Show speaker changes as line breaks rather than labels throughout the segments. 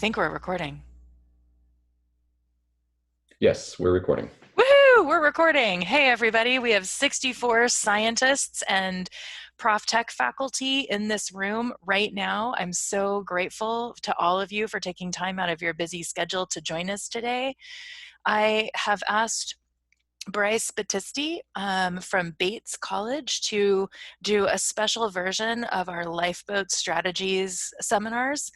think we're recording.
Yes, we're recording.
Woohoo! We're recording. Hey, everybody. We have 64 scientists and Prof Tech faculty in this room right now. I'm so grateful to all of you for taking time out of your busy schedule to join us today. I have asked Bryce Battisti from Bates College to do a special version of our Lifeboat Strategies seminars,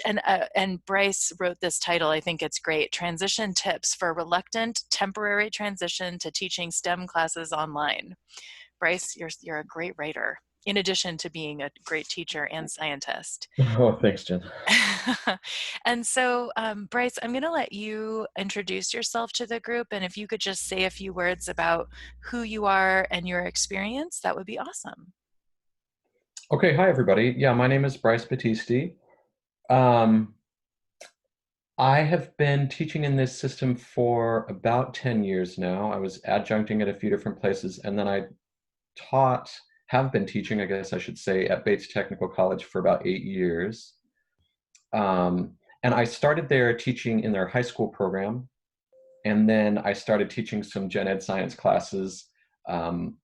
and Bryce wrote this title. I think it's great: Transition Tips for Reluctant Temporary Transition to Teaching STEM Classes Online. Bryce, you're a great writer, in addition to being a great teacher and scientist.
Oh, thanks, Jen.
And so, Bryce, I'm going to let you introduce yourself to the group. And if you could just say a few words about who you are and your experience, that would be awesome.
Okay, hi everybody. Yeah, my name is Bryce Battisti. Um, I have been teaching in this system for about 10 years now. I was adjuncting at a few different places, and then I have been teaching, I guess I should say, at Bates Technical College for about 8 years. And I started there teaching in their high school program, and then I started teaching some gen ed science classes. Um,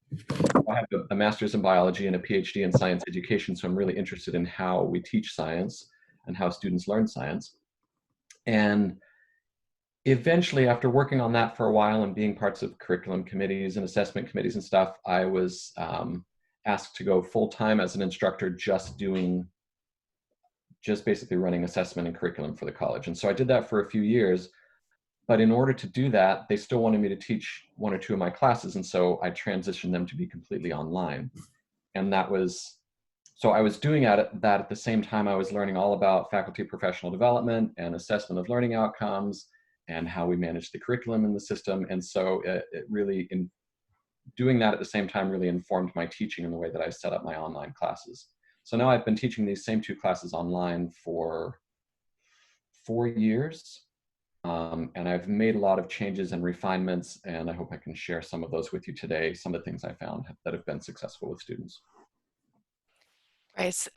I have a master's in biology and a PhD in science education, so I'm really interested in how we teach science and how students learn science. And eventually, after working on that for a while and being parts of curriculum committees and assessment committees and stuff, I was asked to go full-time as an instructor, just basically running assessment and curriculum for the college. And so I did that for a few years. But in order to do that, they still wanted me to teach one or two of my classes. And so I transitioned them to be completely online. And so I was doing that at the same time I was learning all about faculty professional development and assessment of learning outcomes and how we manage the curriculum in the system. And so doing that at the same time really informed my teaching in the way that I set up my online classes. So now I've been teaching these same two classes online for 4 years. And I've made a lot of changes and refinements, and I hope I can share some of those with you today, some of the things I found that have been successful with students.
Bryce,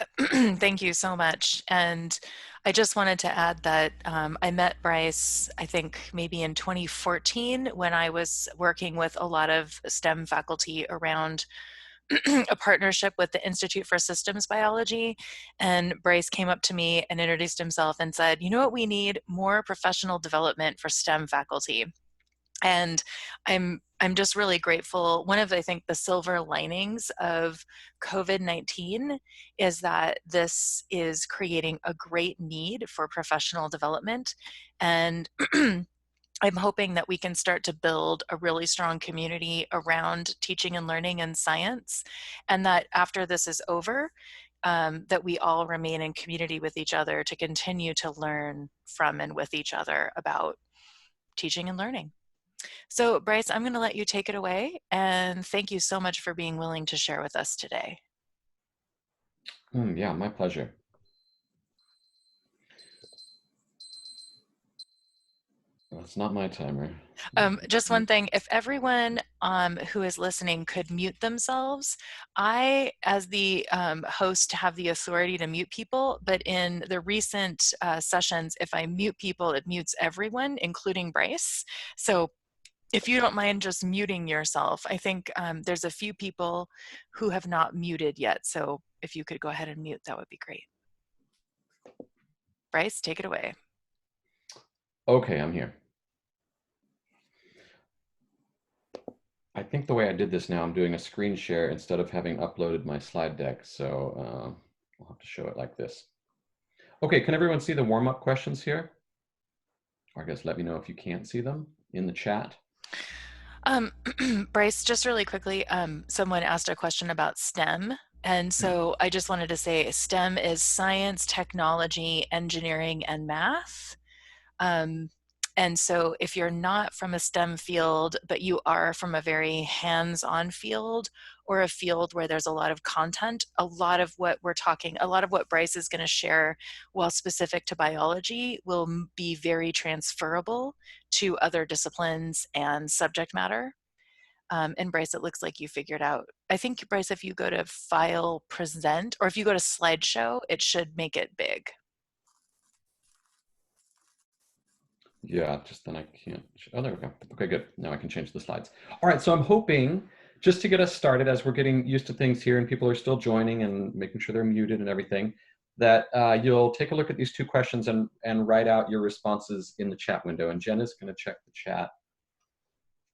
thank you so much. And I just wanted to add that I met Bryce, I think maybe in 2014, when I was working with a lot of STEM faculty around a partnership with the Institute for Systems Biology. And Bryce came up to me and introduced himself and said, you know what we need? More professional development for STEM faculty. And I'm just really grateful. One of, I think, the silver linings of COVID-19 is that this is creating a great need for professional development. And I'm hoping that we can start to build a really strong community around teaching and learning and science, and that after this is over, that we all remain in community with each other to continue to learn from and with each other about teaching and learning. So, Bryce, I'm going to let you take it away, and thank you so much for being willing to share with us today.
Yeah, my pleasure. That's not my timer.
Just one thing, if everyone who is listening could mute themselves, I, as the host, have the authority to mute people, but in the recent sessions, if I mute people, it mutes everyone, including Bryce. So if you don't mind just muting yourself, I think there's a few people who have not muted yet. So if you could go ahead and mute, that would be great. Bryce, take it away.
Okay, I'm here. I think the way I did this now, I'm doing a screen share instead of having uploaded my slide deck. So I'll have to show it like this. Okay, can everyone see the warm-up questions here? Or I guess let me know if you can't see them in the chat.
Bryce, just really quickly, someone asked a question about STEM. And so I just wanted to say STEM is science, technology, engineering, and math. And so if you're not from a STEM field, but you are from a very hands-on field or a field where there's a lot of content, a lot of what Bryce is going to share while specific to biology will be very transferable to other disciplines and subject matter. And Bryce, it looks like you figured out. I think, Bryce, if you go to File, Present, or if you go to Slideshow, it should make it big.
Yeah, just then I can't. Oh, there we go. Okay, good. Now I can change the slides. All right, so I'm hoping just to get us started as we're getting used to things here and people are still joining and making sure they're muted and everything, that you'll take a look at these two questions and write out your responses in the chat window. And Jen is going to check the chat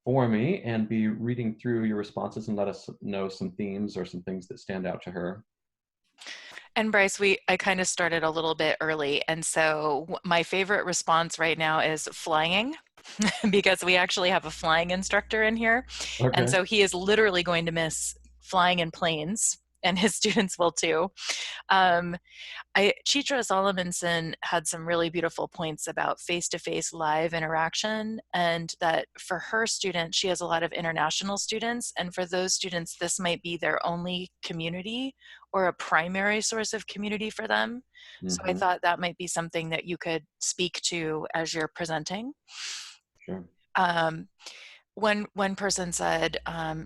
for me and be reading through your responses and let us know some themes or some things that stand out to her.
And Bryce, I kind of started a little bit early. And so my favorite response right now is flying because we actually have a flying instructor in here. And
Okay.
so he is literally going to miss flying in planes, and his students will too. Um, Chitra Solomonson had some really beautiful points about face-to-face live interaction, and that for her students, she has a lot of international students, and for those students, this might be their only community or a primary source of community for them. So I
Mm-hmm.
thought that might be something that you could speak to as you're presenting.
Sure.
Um, one person said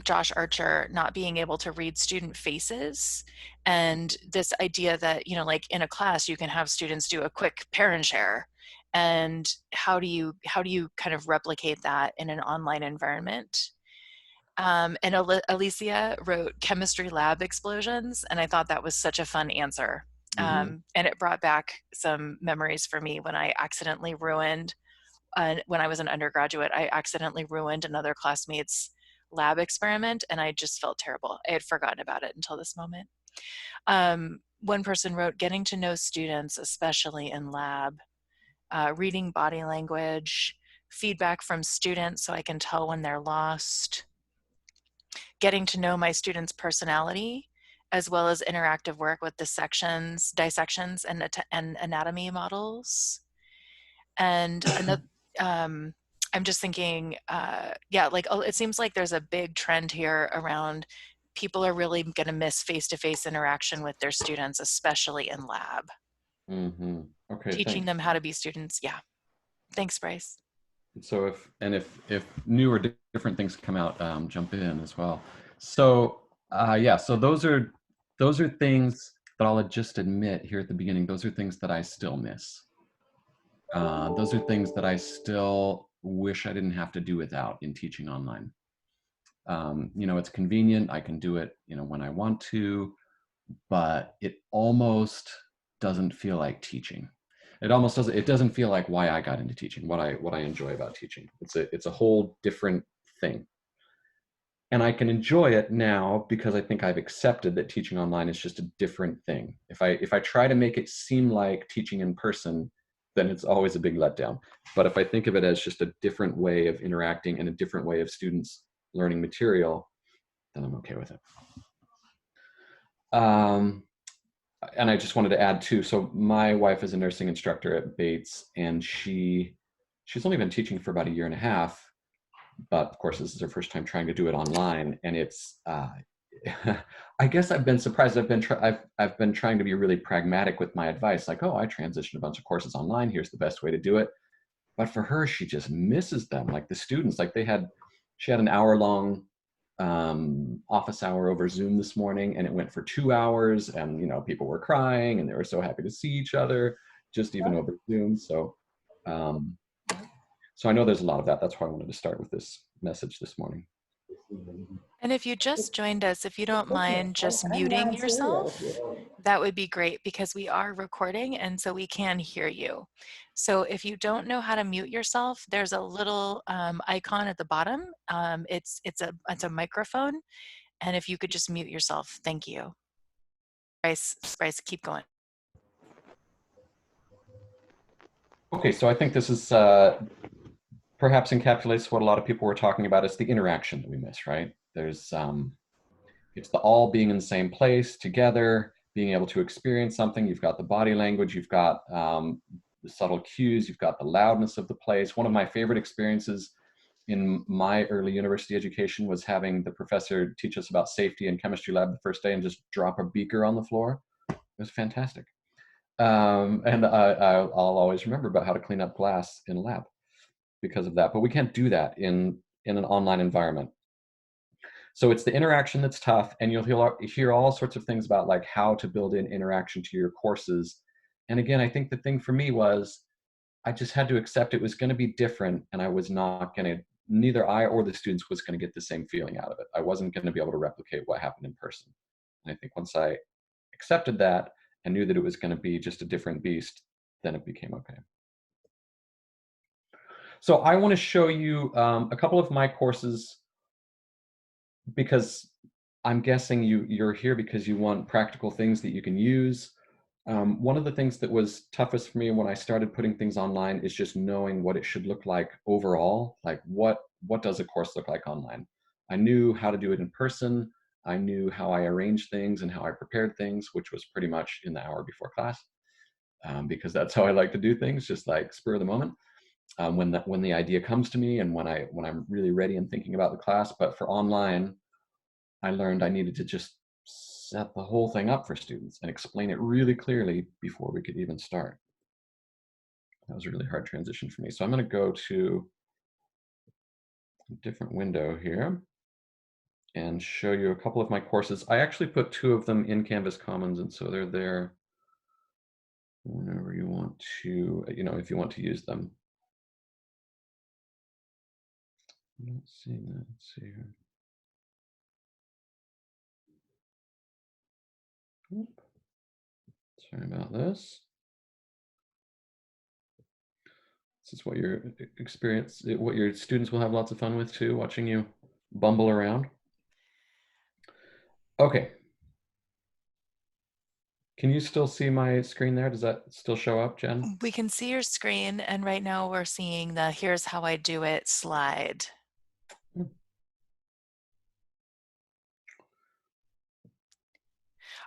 Josh Archer not being able to read student faces, and this idea that, you know, like in a class you can have students do a quick parent share, and how do you kind of replicate that in an online environment. And Alicia wrote chemistry lab explosions, and I thought that was such a fun answer.
Mm-hmm.
And it brought back some memories for me when I accidentally ruined when I was an undergraduate, I accidentally ruined another classmate's lab experiment, and I just felt terrible. I had forgotten about it until this moment. One person wrote, getting to know students, especially in lab, reading body language, feedback from students so I can tell when they're lost, getting to know my students' personality, as well as interactive work with dissections, and anatomy models. And another, I'm just thinking, yeah, like it seems like there's a big trend here around people are really going to miss face-to-face interaction with their students, especially in lab,
Mm-hmm. Okay,
teaching
thanks.
them how to be students. Yeah. Thanks, Bryce.
So if new or different things come out, jump in as well. So yeah, so those are things that I'll just admit here at the beginning. Those are things that I still miss. Those are things that I still wish I didn't have to do without in teaching online. It's convenient. I can do it, when I want to, but it almost doesn't feel like teaching. It doesn't feel like why I got into teaching, what I enjoy about teaching. It's a whole different thing. And I can enjoy it now because I think I've accepted that teaching online is just a different thing. If I try to make it seem like teaching in person, then it's always a big letdown. But if I think of it as just a different way of interacting and a different way of students learning material, then I'm okay with it. Um, and I just wanted to add too. So my wife is a nursing instructor at Bates, and she's only been teaching for about a year and a half. But of course, this is her first time trying to do it online, and it's. I guess I've been surprised. I've been trying to be really pragmatic with my advice, like, oh, I transitioned a bunch of courses online. Here's the best way to do it. But for her, she just misses them. Like the students, like she had an hour long office hour over Zoom this morning, and it went for 2 hours, and people were crying, and they were so happy to see each other, just even over Zoom. Um, so I know there's a lot of that. That's why I wanted to start with this message this morning.
And if you just joined us, if you don't mind just muting yourself, that would be great because we are recording and so we can hear you. So if you don't know how to mute yourself, there's a little icon at the bottom. It's a microphone, and if you could just mute yourself, thank you. Bryce, keep going.
Okay, so I think this is perhaps encapsulates what a lot of people were talking about. It's the interaction that we miss, right? It's the all being in the same place together, being able to experience something. You've got the body language, you've got the subtle cues, you've got the loudness of the place. One of my favorite experiences in my early university education was having the professor teach us about safety in chemistry lab the first day and just drop a beaker on the floor. It was fantastic. And I'll always remember about how to clean up glass in a lab because of that. But we can't do that in an online environment. So it's the interaction that's tough, and you'll hear all sorts of things about like how to build in interaction to your courses. And again, I think the thing for me was I just had to accept it was going to be different, and I was not going to, neither I or the students was going to get the same feeling out of it. I wasn't going to be able to replicate what happened in person. And I think once I accepted that and knew that it was going to be just a different beast, then it became okay. So I want to show you a couple of my courses because I'm guessing you're here because you want practical things that you can use. One of the things that was toughest for me when I started putting things online is just knowing what it should look like overall. Like what does a course look like online? I knew how to do it in person. I knew how I arranged things and how I prepared things, which was pretty much in the hour before class, because that's how I like to do things, just like spur of the moment. When the idea comes to me and when I'm really ready and thinking about the class. But for online, I learned I needed to just set the whole thing up for students and explain it really clearly before we could even start. That was a really hard transition for me. So I'm going to go to a different window here and show you a couple of my courses. I actually put two of them in Canvas Commons, and so they're there whenever you want to, if you want to use them. I'm not seeing that. Let's see here. Oop. Sorry about this. This is what what your students will have lots of fun with too, watching you bumble around. Okay. Can you still see my screen there? Does that still show up, Jen?
We can see your screen, and right now we're seeing the "Here's how I do it" slide.
Hmm.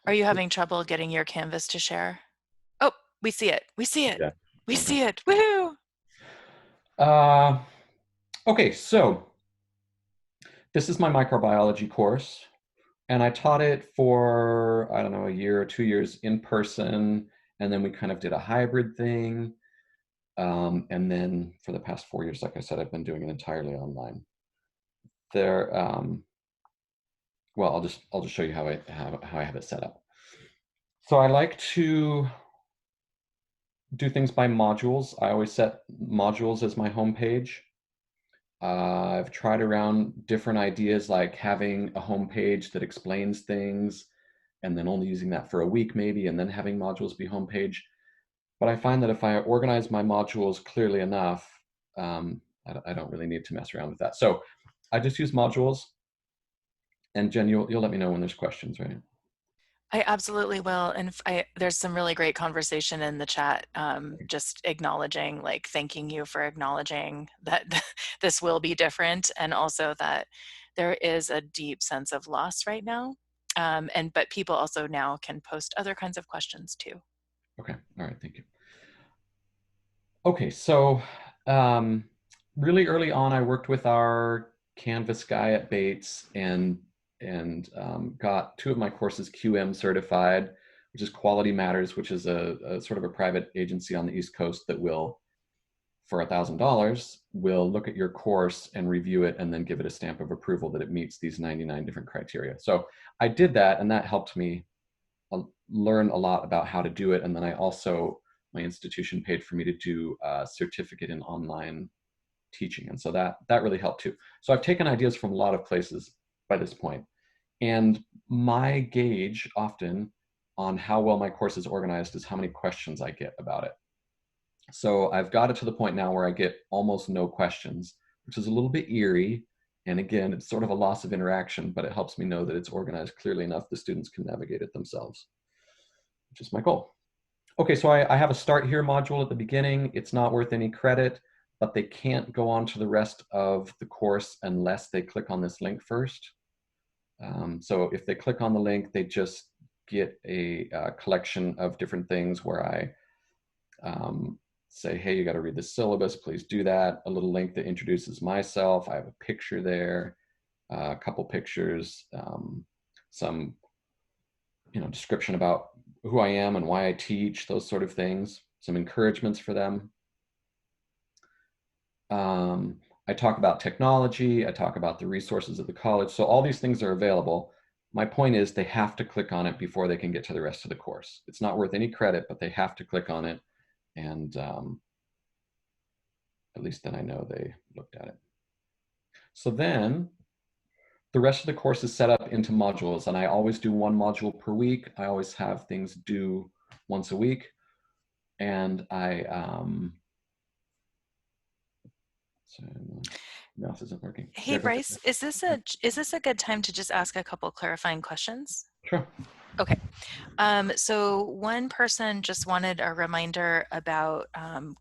Are you having trouble getting your Canvas to share? Oh, we see it. We see it.
Yeah.
We
Okay.
see it. Woohoo!
Uh, okay, so this is my microbiology course, and I taught it for, I don't know, a year or 2 years in person, and then we kind of did a hybrid thing. And then for the past 4 years, like I said, I've been doing it entirely online. There, well, I'll just show you how I have it set up. So I like to do things by modules. I always set modules as my homepage. I've tried around different ideas like having a homepage that explains things and then only using that for a week maybe, and then having modules be homepage. But I find that if I organize my modules clearly enough, I don't really need to mess around with that. So I just use modules. And Jen, you'll let me know when there's questions, right?
I absolutely will. And there's some really great conversation in the chat, just acknowledging, like, thanking you for acknowledging that this will be different, and also that there is a deep sense of loss right now. But people also now can post other kinds of questions too.
Okay, all right, thank you. Okay, so um, really early on, I worked with our Canvas guy at Bates and got two of my courses QM certified, which is Quality Matters, which is a sort of a private agency on the East Coast that will, for $1,000, will look at your course and review it and then give it a stamp of approval that it meets these 99 different criteria. So I did that, and that helped me learn a lot about how to do it. And then I also, my institution paid for me to do a certificate in online teaching. And so that really helped too. So I've taken ideas from a lot of places by this point. And my gauge often on how well my course is organized is how many questions I get about it. So I've got it to the point now where I get almost no questions, which is a little bit eerie. And again, it's sort of a loss of interaction, but it helps me know that it's organized clearly enough the students can navigate it themselves, which is my goal. Okay, so I have a start here module at the beginning. It's not worth any credit, but they can't go on to the rest of the course unless they click on this link first. So if they click on the link, they just get a collection of different things where I say, hey, you got to read the syllabus, please do that. A little link that introduces myself. I have a picture there, a couple pictures, some description about who I am and why I teach, those sort of things, some encouragements for them. I talk about technology, I talk about the resources of the college. So all these things are available. My point is they have to click on it before they can get to the rest of the course. It's not worth any credit, but they have to click on it. And At least then I know they looked at it. So then the rest of the course is set up into modules, and I always do one module per week. I always have things due once a week, and so mouse isn't working.
Hey
Yeah, go ahead.
Bryce, is this a good time to just ask a couple clarifying questions?
Sure.
Okay. So one person just wanted a reminder about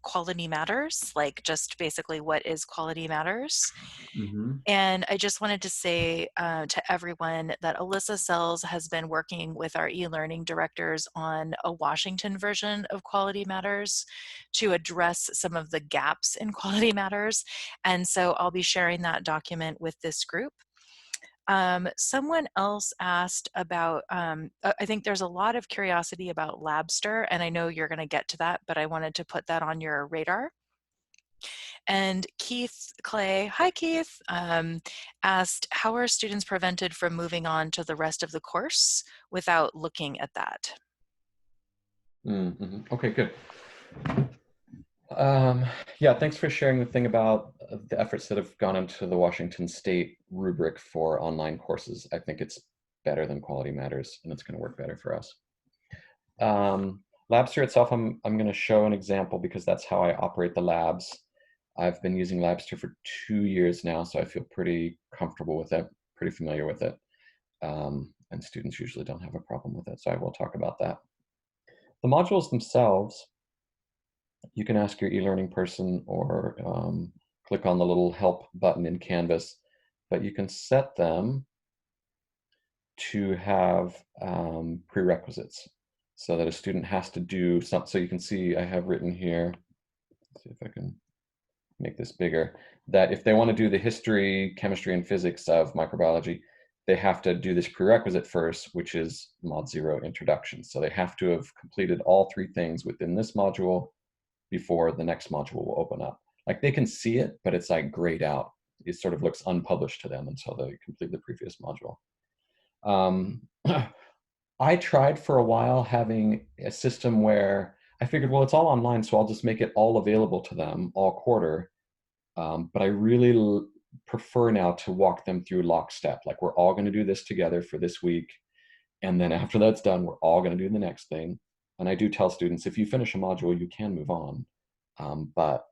quality matters, like just basically what is quality matters.
Mm-hmm.
And I just wanted to say to everyone that Alyssa Sells has been working with our e-learning directors on a Washington version of Quality Matters to address some of the gaps in Quality Matters. And so I'll be sharing that document with this group. Someone else asked about, I think there's a lot of curiosity about Labster, and I know you're going to get to that, but I wanted to put that on your radar. And Keith Clay, hi Keith, asked, how are students prevented from moving on to the rest of the course without looking at that?
Mm-hmm. Okay, good. Yeah, thanks for sharing the thing about the efforts that have gone into the Washington State rubric for online courses. I think it's better than Quality Matters, and it's going to work better for us. Labster itself, I'm going to show an example because that's how I operate the labs. I've been using Labster for 2 years now, so I feel pretty comfortable with it, pretty familiar with it. And students usually don't have a problem with it, so I will talk about that. The modules themselves, you can ask your e-learning person or click on the little help button in Canvas, but you can set them to have prerequisites so that a student has to do something. So you can see I have written here, let's see if I can make this bigger, that if they want to do the history, chemistry, and physics of microbiology, they have to do this prerequisite first, which is Mod 0 Introduction. So they have to have completed all three things within this module before the next module will open up. Like they can see it, but it's like grayed out. It sort of looks unpublished to them until they complete the previous module. I tried for a while having a system where I figured, well, it's all online, so I'll just make it all available to them all quarter. But I really prefer now to walk them through lockstep. Like we're all going to do this together for this week. And then after that's done, we're all going to do the next thing. And I do tell students, if you finish a module, you can move on. Um, but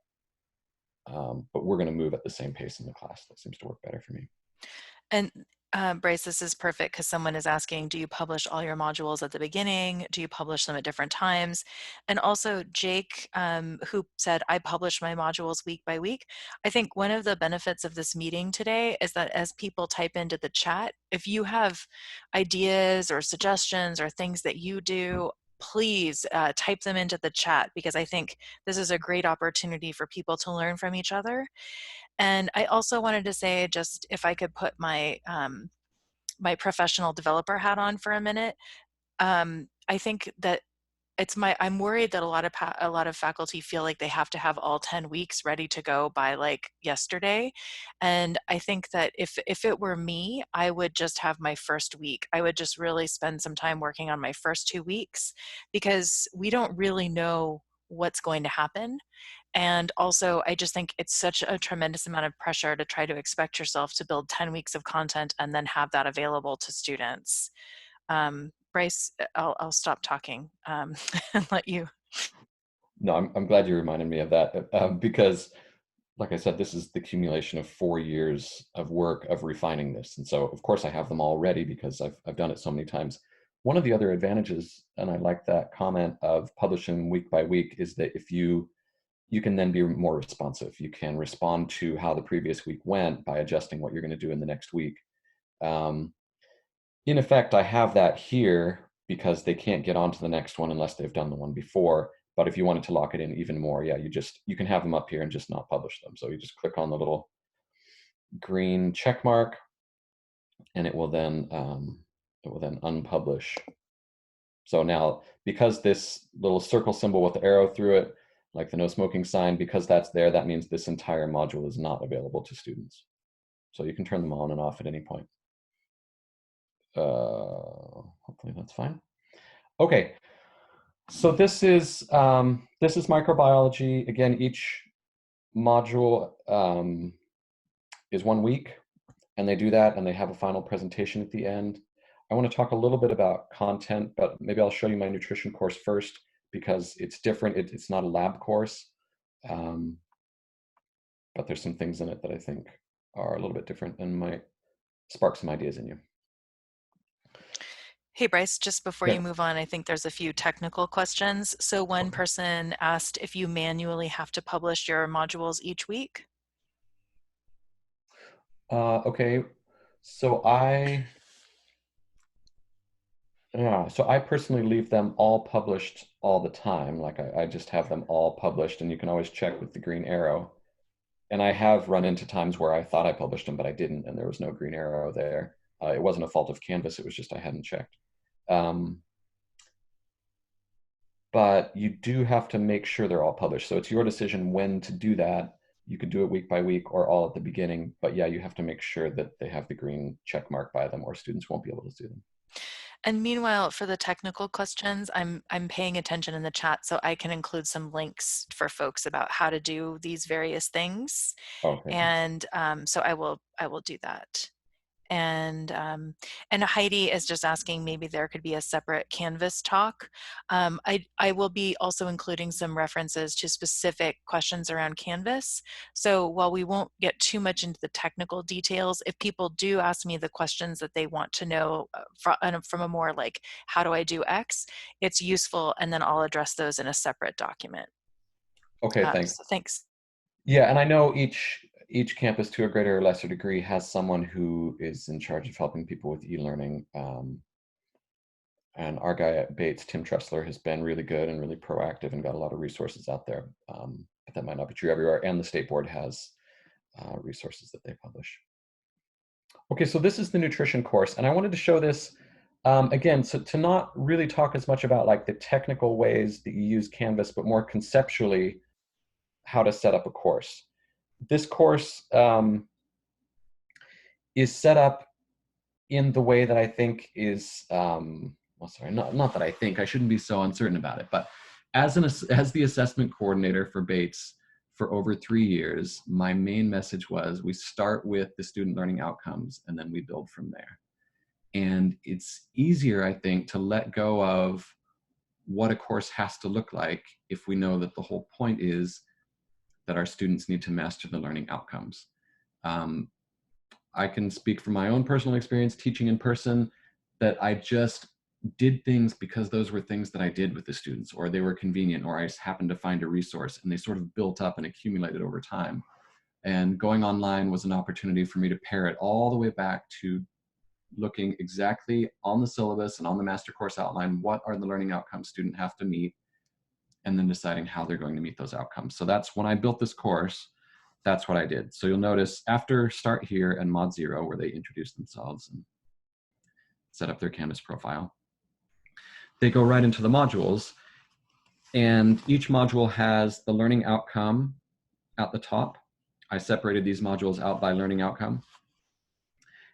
we're going to move at the same pace in the class. That seems to work better for me.
And Bryce, this is perfect because someone is asking, do you publish all your modules at the beginning? Do you publish them at different times? And also Jake, who said, I publish my modules week by week. I think one of the benefits of this meeting today is that as people type into the chat, if you have ideas or suggestions or things that you do, please type them into the chat because I think this is a great opportunity for people to learn from each other. And I also wanted to say, just if I could put my my professional developer hat on for a minute, I think that I'm worried that a lot of faculty feel like they have to have all 10 weeks ready to go by like yesterday. And I think that if it were me, I would just have my first week. I would just really spend some time working on my first 2 weeks because we don't really know what's going to happen. And also, I just think it's such a tremendous amount of pressure to try to expect yourself to build 10 weeks of content and then have that available to students. Bryce, I'll stop talking and let you.
No, I'm glad you reminded me of that because, like I said, this is the accumulation of 4 years of work of refining this. And so, of course, I have them all ready because I've done it so many times. One of the other advantages, and I like that comment of publishing week by week, is that if you can then be more responsive. You can respond to how the previous week went by adjusting what you're going to do in the next week. Um, in effect, I have that here because they can't get on to the next one unless they've done the one before. But if you wanted to lock it in even more, yeah, you can have them up here and just not publish them. So you just click on the little green check mark, and it will then unpublish. So now, because this little circle symbol with the arrow through it, like the no smoking sign, because that's there, that means this entire module is not available to students. So you can turn them on and off at any point. Hopefully that's fine. Okay, so this is microbiology. Again, module is 1 week, and they do that, and they have a final presentation at the end. I want to talk a little bit about content, but maybe I'll show you my nutrition course first because it's different. It's not a lab course, um, but there's some things in it that I think are a little bit different and might spark some ideas in you.
Hey Bryce, just before
Yeah.
you move on, I think there's a few technical questions. So one
Okay.
person asked if you manually have to publish your modules each week.
Okay. So I Yeah, so I personally leave them all published all the time. Like I just have them all published, and you can always check with the green arrow. And I have run into times where I thought I published them, but I didn't, and there was no green arrow there. It wasn't a fault of Canvas, it was just I hadn't checked. Um, but you do have to make sure they're all published. So it's your decision when to do that. You could do it week by week or all at the beginning, but yeah, you have to make sure that they have the green check mark by them, or students won't be able to see them.
And meanwhile, for the technical questions, I'm paying attention in the chat so I can include some links for folks about how to do these various things.
Okay, thanks.
And so I will do that. And Heidi is just asking maybe there could be a separate Canvas talk. I will be also including some references to specific questions around Canvas. So while we won't get too much into the technical details, if people do ask me the questions that they want to know from a more like, how do I do X, it's useful, and then I'll address those in a separate document.
Okay, thanks.
So thanks.
Yeah, and I know each campus to a greater or lesser degree has someone who is in charge of helping people with e-learning. And our guy at Bates, Tim Tressler, has been really good and really proactive and got a lot of resources out there. But that might not be true everywhere. And the state board has resources that they publish. Okay, so this is the nutrition course, and I wanted to show this again, so to not really talk as much about like the technical ways that you use Canvas, but more conceptually how to set up a course. This course is set up in the way that I think is, well, sorry, not that I think, I shouldn't be so uncertain about it, but as the assessment coordinator for Bates for over 3 years, my main message was we start with the student learning outcomes and then we build from there. And it's easier, I think, to let go of what a course has to look like if we know that the whole point is that our students need to master the learning outcomes. Um, I can speak from my own personal experience teaching in person that I just did things because those were things that I did with the students, or they were convenient, or I just happened to find a resource, and they sort of built up and accumulated over time. And going online was an opportunity for me to pare it all the way back to looking exactly on the syllabus and on the master course outline, what are the learning outcomes students have to meet, and then deciding how they're going to meet those outcomes. So that's when I built this course, that's what I did. So you'll notice after Start Here and Mod Zero, where they introduce themselves and set up their Canvas profile, they go right into the modules. And each module has the learning outcome at the top. I separated these modules out by learning outcome.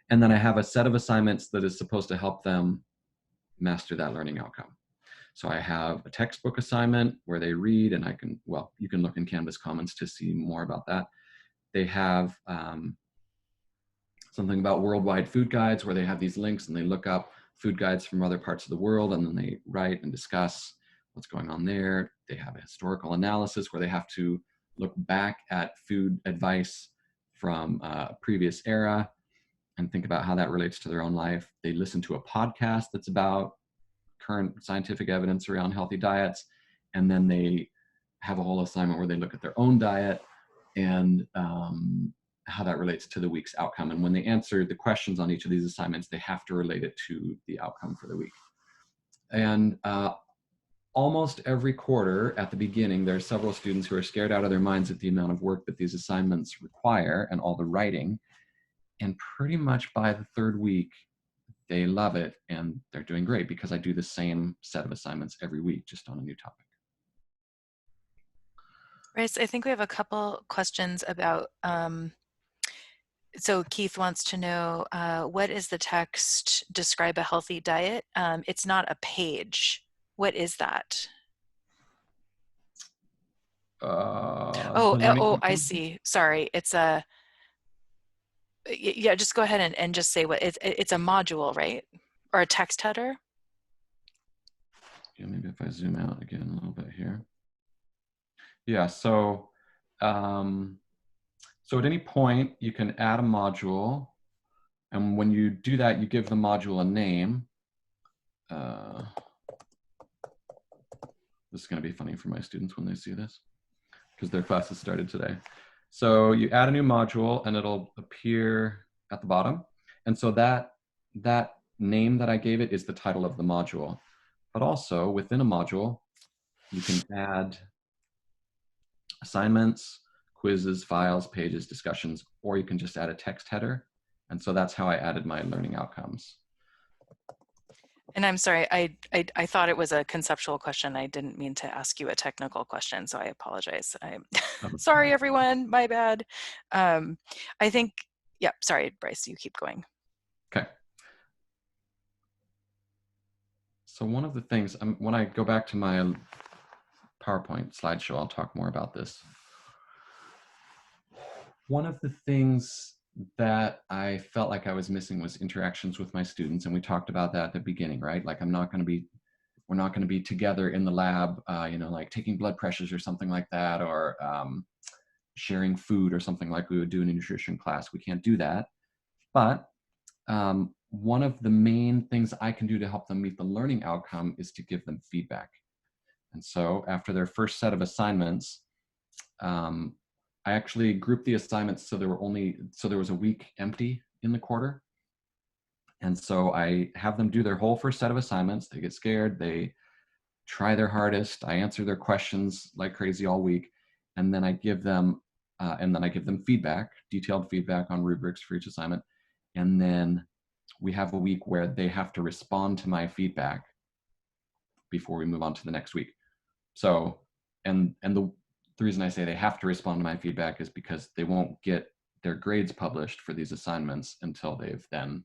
And then I have a set of assignments that is supposed to help them master that learning outcome. So I have a textbook assignment where they read, and well, you can look in Canvas Commons to see more about that. They have something about worldwide food guides where they have these links and they look up food guides from other parts of the world, and then they write and discuss what's going on there. They have a historical analysis where they have to look back at food advice from a previous era and think about how that relates to their own life. They listen to a podcast that's about current scientific evidence around healthy diets, and then they have a whole assignment where they look at their own diet and how that relates to the week's outcome. And when they answer the questions on each of these assignments, they have to relate it to the outcome for the week. And almost every quarter at the beginning, there are several students who are scared out of their minds at the amount of work that these assignments require and all the writing. And pretty much by the third week, they love it and they're doing great because I do the same set of assignments every week, just on a new topic.
Bryce, I think we have a couple questions about so Keith wants to know, what is the text describe a healthy diet? It's not a page. What is that? Oh,
the learning
oh, I
outcome.
see. Sorry. It's a, yeah, just go ahead and just say what it's a module, right? Or a text header?
Yeah, maybe if I zoom out again a little bit here. Yeah, um, so at any point you can add a module, and when you do that, you give the module a name. Uh, this is going to be funny for my students when they see this, because their classes started today. So you add a new module and it'll appear at the bottom. And so that name that I gave it is the title of the module. But also within a module, you can add assignments, quizzes, files, pages, discussions, or you can just add a text header. And so that's how I added my learning outcomes.
And I'm sorry, I thought it was a conceptual question. I didn't mean to ask you a technical question, so I apologize. I'm
Oh, that's
sorry,
fine.
everyone, my bad. Um, I think, yeah, sorry, Bryce, you keep going.
Okay. So one of the things, when I go back to my PowerPoint slideshow, I'll talk more about this. One of the things that I felt like I was missing was interactions with my students. And we talked about that at the beginning, right? Like we're not going to be together in the lab, like taking blood pressures or something like that, or sharing food or something like we would do in a nutrition class. We can't do that. But one of the main things I can do to help them meet the learning outcome is to give them feedback. And so after their first set of assignments, um, I actually grouped the assignments so there was a week empty in the quarter. And so I have them do their whole first set of assignments. They get scared, they try their hardest, I answer their questions like crazy all week, and then I give them feedback, detailed feedback on rubrics for each assignment. And then we have a week where they have to respond to my feedback before we move on to the next week. So, the reason I say they have to respond to my feedback is because they won't get their grades published for these assignments until they've then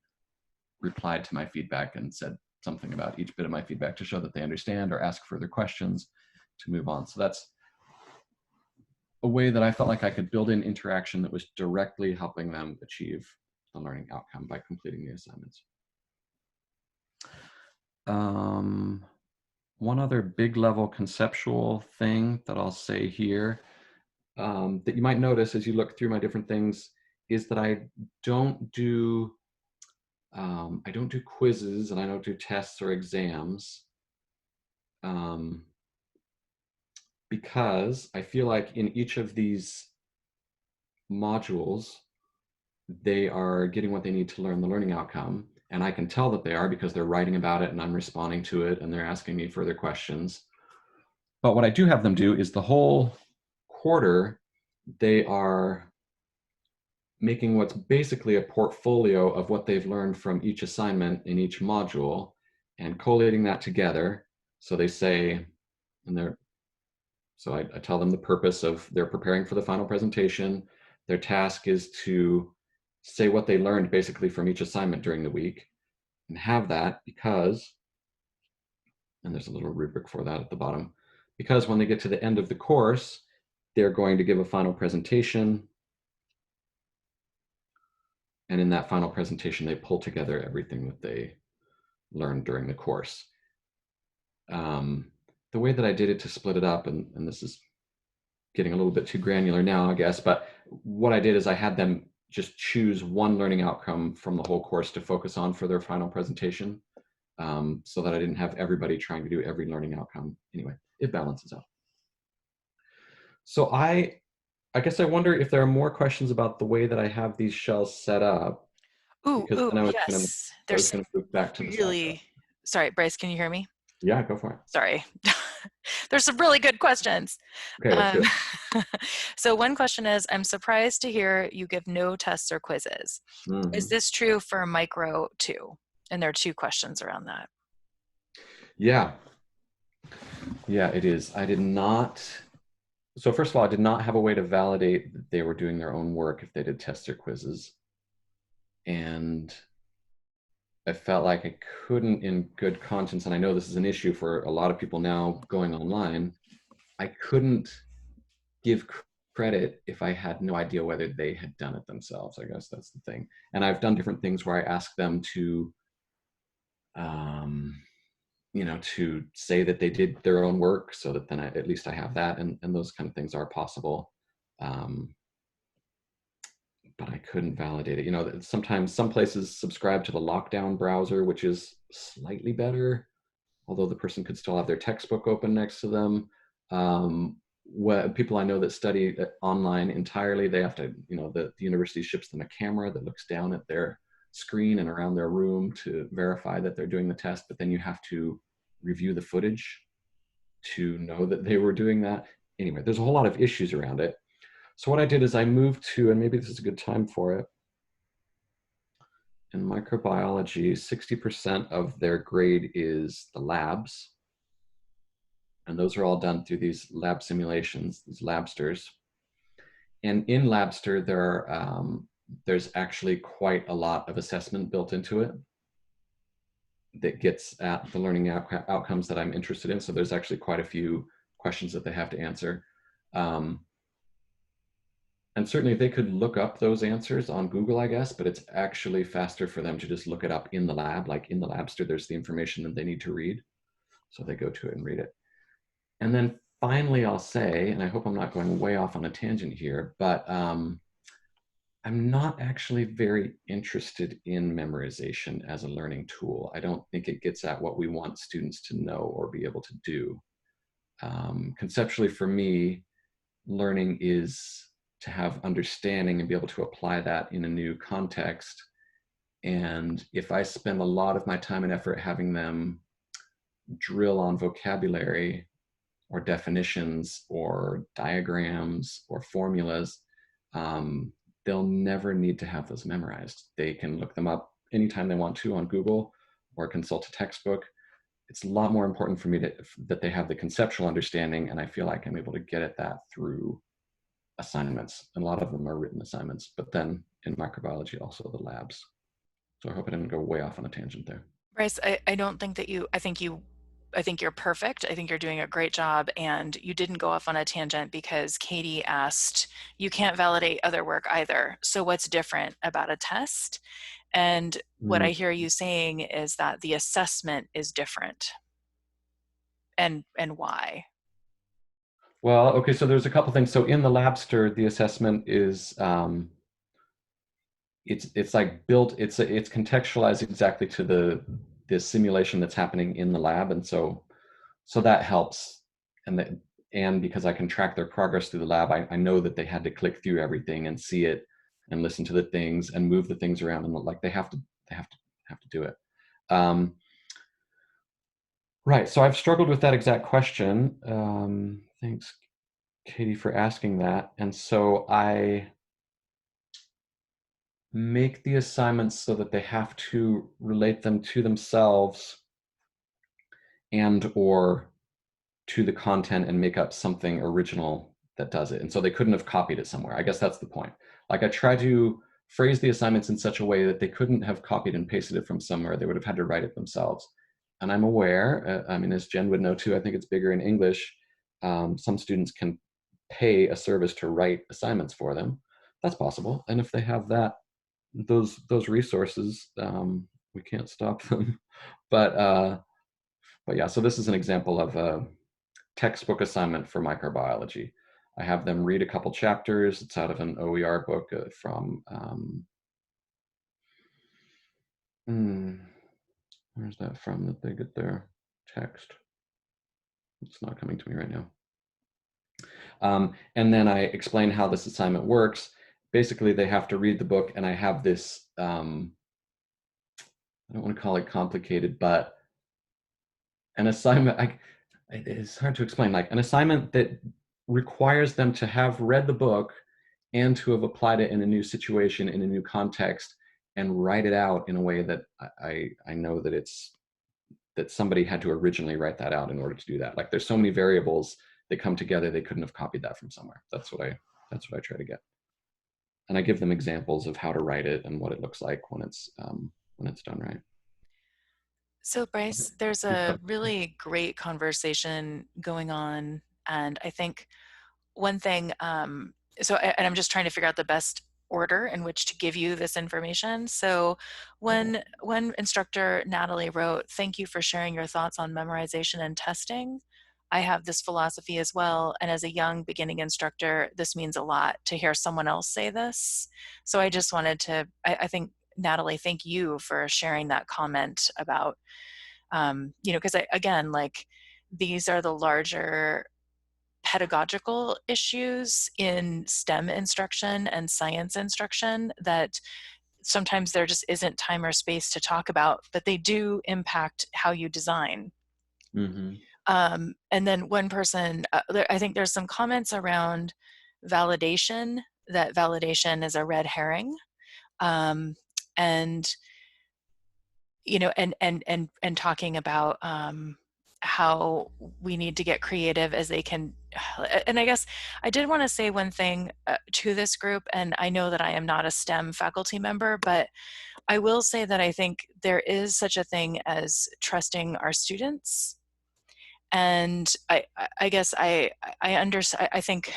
replied to my feedback and said something about each bit of my feedback to show that they understand or ask further questions to move on. So that's a way that I felt like I could build in interaction that was directly helping them achieve the learning outcome by completing the assignments. One other big level conceptual thing that I'll say here that you might notice as you look through my different things is that don't do I don't do quizzes and I don't do tests or exams because I feel like in each of these modules, they are getting what they need to learn the learning outcome. And I can tell that they are because they're writing about it and I'm responding to it and they're asking me further questions. But what I do have them do is the whole quarter, they are making what's basically a portfolio of what they've learned from each assignment in each module and collating that together. So they say, I tell them the purpose of they're preparing for the final presentation. Their task is to say what they learned basically from each assignment during the week and have that because, and there's a little rubric for that at the bottom, because when they get to the end of the course, they're going to give a final presentation. And in that final presentation, they pull together everything that they learned during the course. The way that I did it to split it up, and this is getting a little bit too granular now, I guess, but what I did is I had them just choose one learning outcome from the whole course to focus on for their final presentation, so that I didn't have everybody trying to do every learning outcome. Anyway, it balances out. So I guess I wonder if there are more questions about the way that I have these shells set up, because
Ooh,
then
yes.
I
There's
was
some
going to move back to the slideshow.
really, sorry, Bryce, can you hear me?
Yeah, go for it.
Sorry. There's some really good questions.
Okay, let's do
Um,
it.
so one question is, I'm surprised to hear you give no tests or quizzes. Is
Mm-hmm.
this true for micro too? And there are two questions around that.
Yeah, yeah, it is. I did not. So first of all, I did not have a way to validate that they were doing their own work if they did tests or quizzes. And I felt like I couldn't, in good conscience, and I know this is an issue for a lot of people now going online, I couldn't give credit if I had no idea whether they had done it themselves. I guess that's the thing. And I've done different things where I ask them to, um, to say that they did their own work, so that then at least I have that, and those kind of things are possible. Um, but I couldn't validate it. Sometimes some places subscribe to the lockdown browser, which is slightly better, although the person could still have their textbook open next to them. What people I know that study online entirely, they have to, the university ships them a camera that looks down at their screen and around their room to verify that they're doing the test, but then you have to review the footage to know that they were doing that. Anyway, there's a whole lot of issues around it. So what I did is I moved to, and maybe this is a good time for it, in microbiology, 60% of their grade is the labs. And those are all done through these lab simulations, these labsters. And in Labster, there's actually quite a lot of assessment built into it that gets at the learning outcomes that I'm interested in. So there's actually quite a few questions that they have to answer. And certainly they could look up those answers on Google, I guess, but it's actually faster for them to just look it up in the lab. Like in the Labster, there's the information that they need to read. So they go to it and read it. And then finally, I'll say, and I hope I'm not going way off on a tangent here, but I'm not actually very interested in memorization as a learning tool. I don't think it gets at what we want students to know or be able to do. Conceptually, for me, learning is to have understanding and be able to apply that in a new context. And if I spend a lot of my time and effort having them drill on vocabulary or definitions or diagrams or formulas, they'll never need to have those memorized. They can look them up anytime they want to on Google or consult a textbook. It's a lot more important for me that they have the conceptual understanding, and I feel like I'm able to get at that through assignments. And a lot of them are written assignments, but then in microbiology, also the labs. So I hope I didn't go way off on a tangent there.
Bryce, I don't think that I think you're perfect. I think you're doing a great job. And you didn't go off on a tangent because Katie asked, you can't validate other work either. So what's different about a test? And what I
Mm.
hear you saying is that the assessment is different. And why?
Well, okay, so there's a couple things. So in the Labster, the assessment is it's like built, it's contextualized exactly to the simulation that's happening in the lab, and so that helps. And because I can track their progress through the lab, I know that they had to click through everything and see it and listen to the things and move the things around, and like they have to do it. Right. So I've struggled with that exact question. Thanks, Katie, for asking that. And so I make the assignments so that they have to relate them to themselves and or to the content and make up something original that does it. And so they couldn't have copied it somewhere. I guess that's the point. Like I try to phrase the assignments in such a way that they couldn't have copied and pasted it from somewhere. They would have had to write it themselves. And I'm aware, I mean, as Jen would know too, I think it's bigger in English. Some students can pay a service to write assignments for them. That's possible. And if they have those resources, we can't stop them. But but yeah, so this is an example of a textbook assignment for microbiology. I have them read a couple chapters. It's out of an OER book from, where's that from that they get their text? It's not coming to me right now. And then I explain how this assignment works. Basically, they have to read the book, and I have this, I don't want to call it complicated, but an assignment, it's hard to explain, like an assignment that requires them to have read the book and to have applied it in a new situation, in a new context, and write it out in a way that I know that somebody had to originally write that out in order to do that. Like there's so many variables that come together, they couldn't have copied that from somewhere. That's what I try to get. And I give them examples of how to write it and what it looks like when it's done right.
So, Bryce, there's a really great conversation going on. And I think one thing and I'm just trying to figure out the best order in which to give you this information. So when instructor Natalie wrote, "Thank you for sharing your thoughts on memorization and testing," I have this philosophy as well. And as a young beginning instructor, this means a lot to hear someone else say this. So I just wanted to, I think, Natalie, thank you for sharing that comment about, because again, like, these are the larger pedagogical issues in STEM instruction and science instruction that sometimes there just isn't time or space to talk about, but they do impact how you design.
Mm-hmm.
And then one person, I think there's some comments around validation, that validation is a red herring. Um, and and talking about how we need to get creative as they can. And I guess I did want to say one thing to this group, and I know that I am not a STEM faculty member, but I will say that I think there is such a thing as trusting our students. And I guess I understand. I think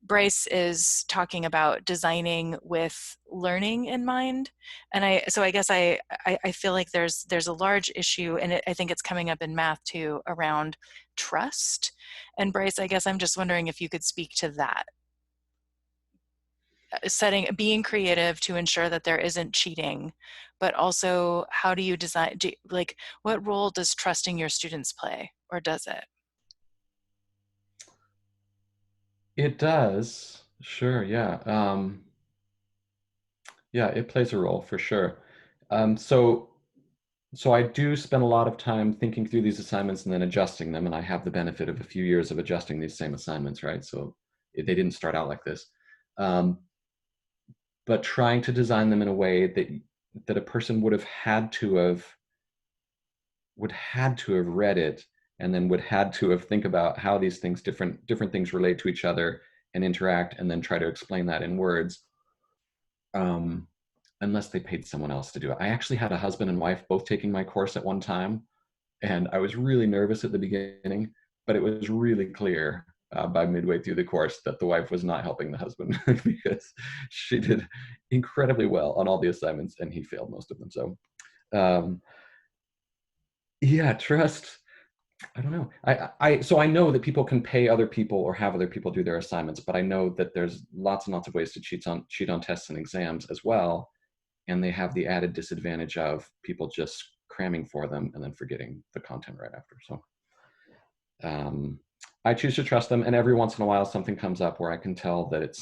Bryce is talking about designing with learning in mind, and I guess I feel like there's a large issue, and I think it's coming up in math too, around trust. And Bryce, I guess I'm just wondering if you could speak to that, being creative to ensure that there isn't cheating, but also how do you design? Like, what role does trusting your students play, or does it?
It does. Sure, yeah. Yeah, it plays a role for sure. Um, so so I do spend a lot of time thinking through these assignments and then adjusting them, and I have the benefit of a few years of adjusting these same assignments, right? So they didn't start out like this. Um, but trying to design them in a way that a person would had to have read it and then would had to have think about how these things different things relate to each other and interact and then try to explain that in words, um, unless they paid someone else to do it. I actually had a husband and wife both taking my course at one time, and I was really nervous at the beginning, but it was really clear by midway through the course that the wife was not helping the husband because she did incredibly well on all the assignments and he failed most of them. So um, yeah, trust. I don't know. So I know that people can pay other people or have other people do their assignments, but I know that there's lots and lots of ways to cheat on tests and exams as well, and they have the added disadvantage of people just cramming for them and then forgetting the content right after. So I choose to trust them, and every once in a while something comes up where I can tell that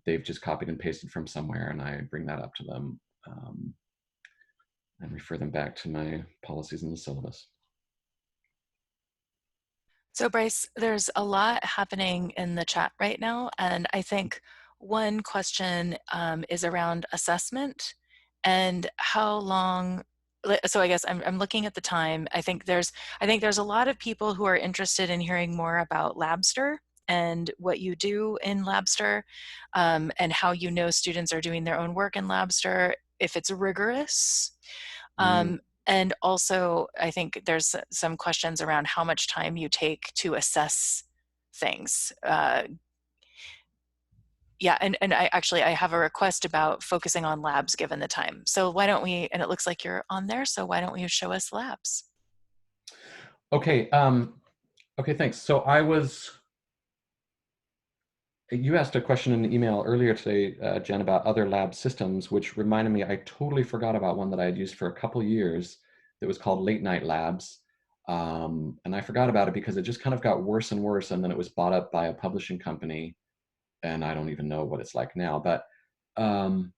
they've just copied and pasted from somewhere, and I bring that up to them and refer them back to my policies in the syllabus.
So, Bryce, there's a lot happening in the chat right now, and I think one question is around assessment and how long. So, I guess I'm looking at the time. I think there's a lot of people who are interested in hearing more about Labster and what you do in Labster, and how you know students are doing their own work in Labster, if it's rigorous.
Mm.
Um, and also, I think there's some questions around how much time you take to assess things. Yeah, and I have a request about focusing on labs given the time. So why don't we, and it looks like you're on there, so why don't you show us labs?
Okay. Okay, thanks. So you asked a question in an email earlier today, Jen, about other lab systems, which reminded me I totally forgot about one that I had used for a couple years that was called Late Night Labs. And I forgot about it because it just kind of got worse and worse. And then it was bought up by a publishing company. And I don't even know what it's like now. But um,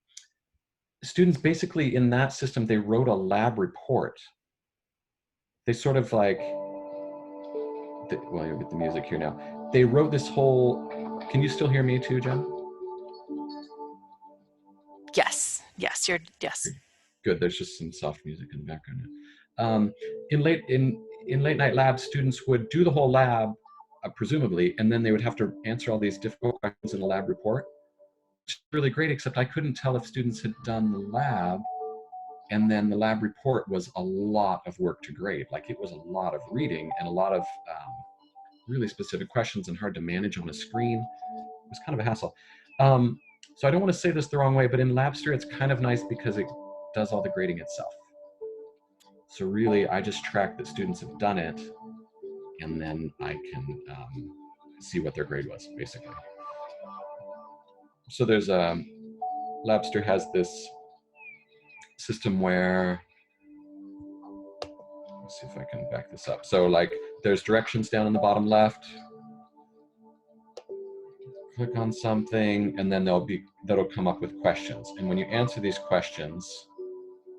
students basically in that system, they wrote a lab report. They sort of like, well, you'll get the music here now. They wrote this whole, can you still hear me too, Jen?
Yes, yes, yes.
Good. There's just some soft music in the background now. In late night labs, students would do the whole lab, presumably, and then they would have to answer all these difficult questions in the lab report. It's really great, except I couldn't tell if students had done the lab, and then the lab report was a lot of work to grade. Like it was a lot of reading and a lot of really specific questions and hard to manage on a screen. was kind of a hassle. Um, so I don't want to say this the wrong way, but in Labster, it's kind of nice because it does all the grading itself. So really, I just track that students have done it, and then I can see what their grade was, basically. So there's Labster has this system where, let's see if I can back this up. So like there's directions down in the bottom left. Click on something, and then that'll come up with questions. And when you answer these questions,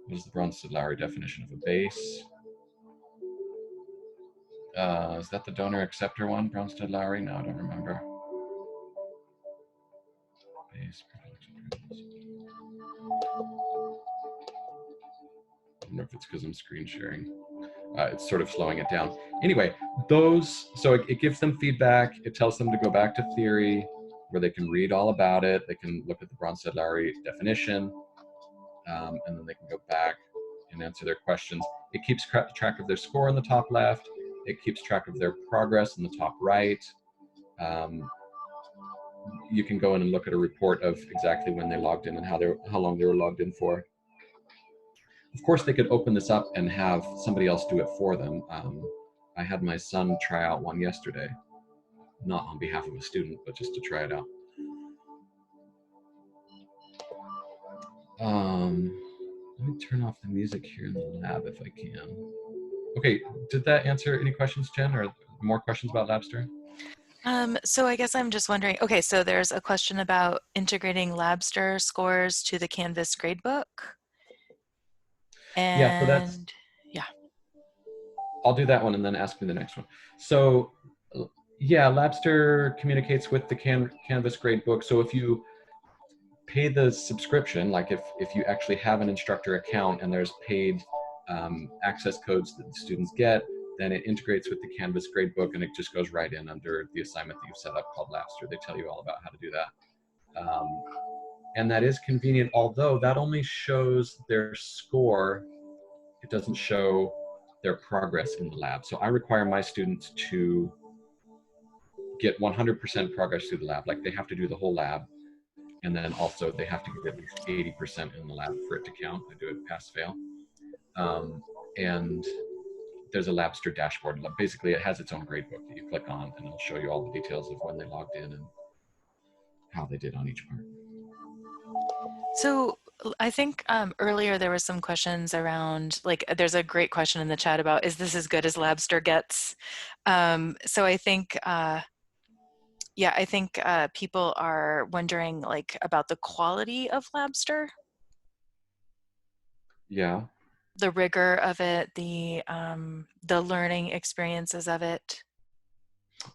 what is the Bronsted-Lowry definition of a base? Is that the donor acceptor one, Bronsted-Lowry? No, I don't remember. Base. I don't know if it's because I'm screen sharing. It's sort of slowing it down. Anyway, so it gives them feedback. It tells them to go back to theory where they can read all about it. They can look at the Bronsted-Lowry definition, and then they can go back and answer their questions. It keeps track of their score in the top left. It keeps track of their progress in the top right. You can go in and look at a report of exactly when they logged in and how long they were logged in for. Of course, they could open this up and have somebody else do it for them. I had my son try out one yesterday, not on behalf of a student, but just to try it out. Let me turn off the music here in the lab if I can. Okay, did that answer any questions, Jen, or more questions about Labster?
So I guess I'm just wondering, okay, so there's a question about integrating Labster scores to the Canvas gradebook.
Yeah, so
And yeah.
I'll do that one and then ask me the next one. So yeah, Labster communicates with the Canvas gradebook. So if you pay the subscription, like if you actually have an instructor account and there's paid access codes that the students get, then it integrates with the Canvas gradebook and it just goes right in under the assignment that you've set up called Labster. They tell you all about how to do that. And that is convenient, although that only shows their score. It doesn't show their progress in the lab. So I require my students to get 100% progress through the lab. Like they have to do the whole lab. And then also they have to get at least 80% in the lab for it to count. I do it pass fail. And there's a Labster dashboard. Basically, it has its own gradebook that you click on, and it'll show you all the details of when they logged in and how they did on each part.
So I think earlier there were some questions around, like, there's a great question in the chat about, is this as good as Labster gets? So I think, yeah, I think people are wondering, like, about the quality of Labster.
Yeah.
The rigor of it, the learning experiences of it.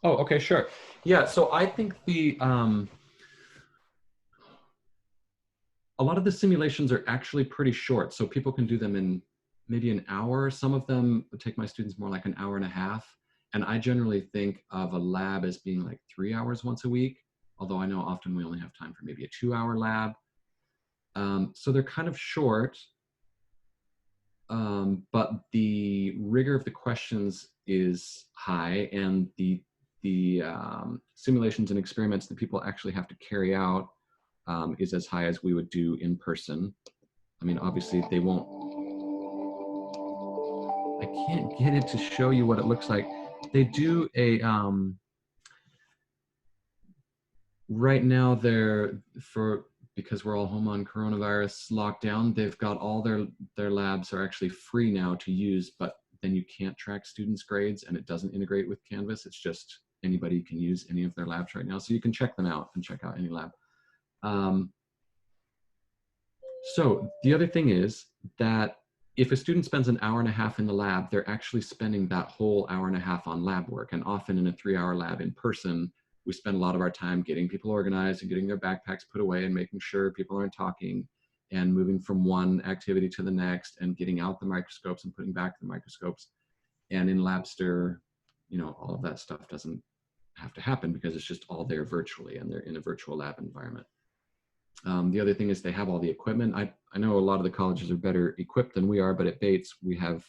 Oh, okay, sure. Yeah, so I think a lot of the simulations are actually pretty short, so people can do them in maybe an hour. Some of them take my students more like an hour and a half. And I generally think of a lab as being like 3 hours once a week, although I know often we only have time for maybe a 2-hour lab. So they're kind of short, but the rigor of the questions is high, and the simulations and experiments that people actually have to carry out is as high as we would do in person. I mean, obviously they won't, I can't get it to show you what it looks like. They do a, right now because we're all home on coronavirus lockdown, they've got all their labs are actually free now to use, but then you can't track students' grades and it doesn't integrate with Canvas. It's just anybody can use any of their labs right now. So you can check them out and check out any lab. So the other thing is that if a student spends an hour and a half in the lab, they're actually spending that whole hour and a half on lab work. And often in a 3-hour lab in person, we spend a lot of our time getting people organized and getting their backpacks put away and making sure people aren't talking and moving from one activity to the next and getting out the microscopes and putting back the microscopes. And in Labster, all of that stuff doesn't have to happen because it's just all there virtually and they're in a virtual lab environment. The other thing is they have all the equipment. I know a lot of the colleges are better equipped than we are, but at Bates, we have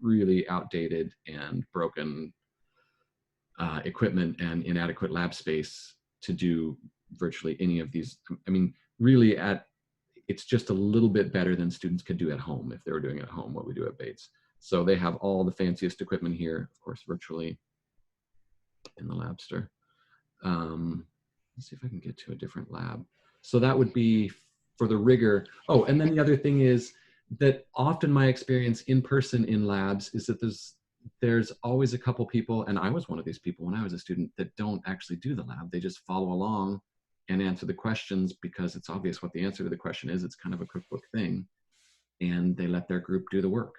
really outdated and broken equipment and inadequate lab space to do virtually any of these. I mean, really it's just a little bit better than students could do at home if they were doing it at home, what we do at Bates. So they have all the fanciest equipment here, of course, virtually in the Labster. Let's see if I can get to a different lab. So that would be for the rigor. Oh, and then the other thing is that often my experience in person in labs is that there's always a couple people, and I was one of these people when I was a student, that don't actually do the lab. They just follow along and answer the questions because it's obvious what the answer to the question is. It's kind of a cookbook thing, and they let their group do the work.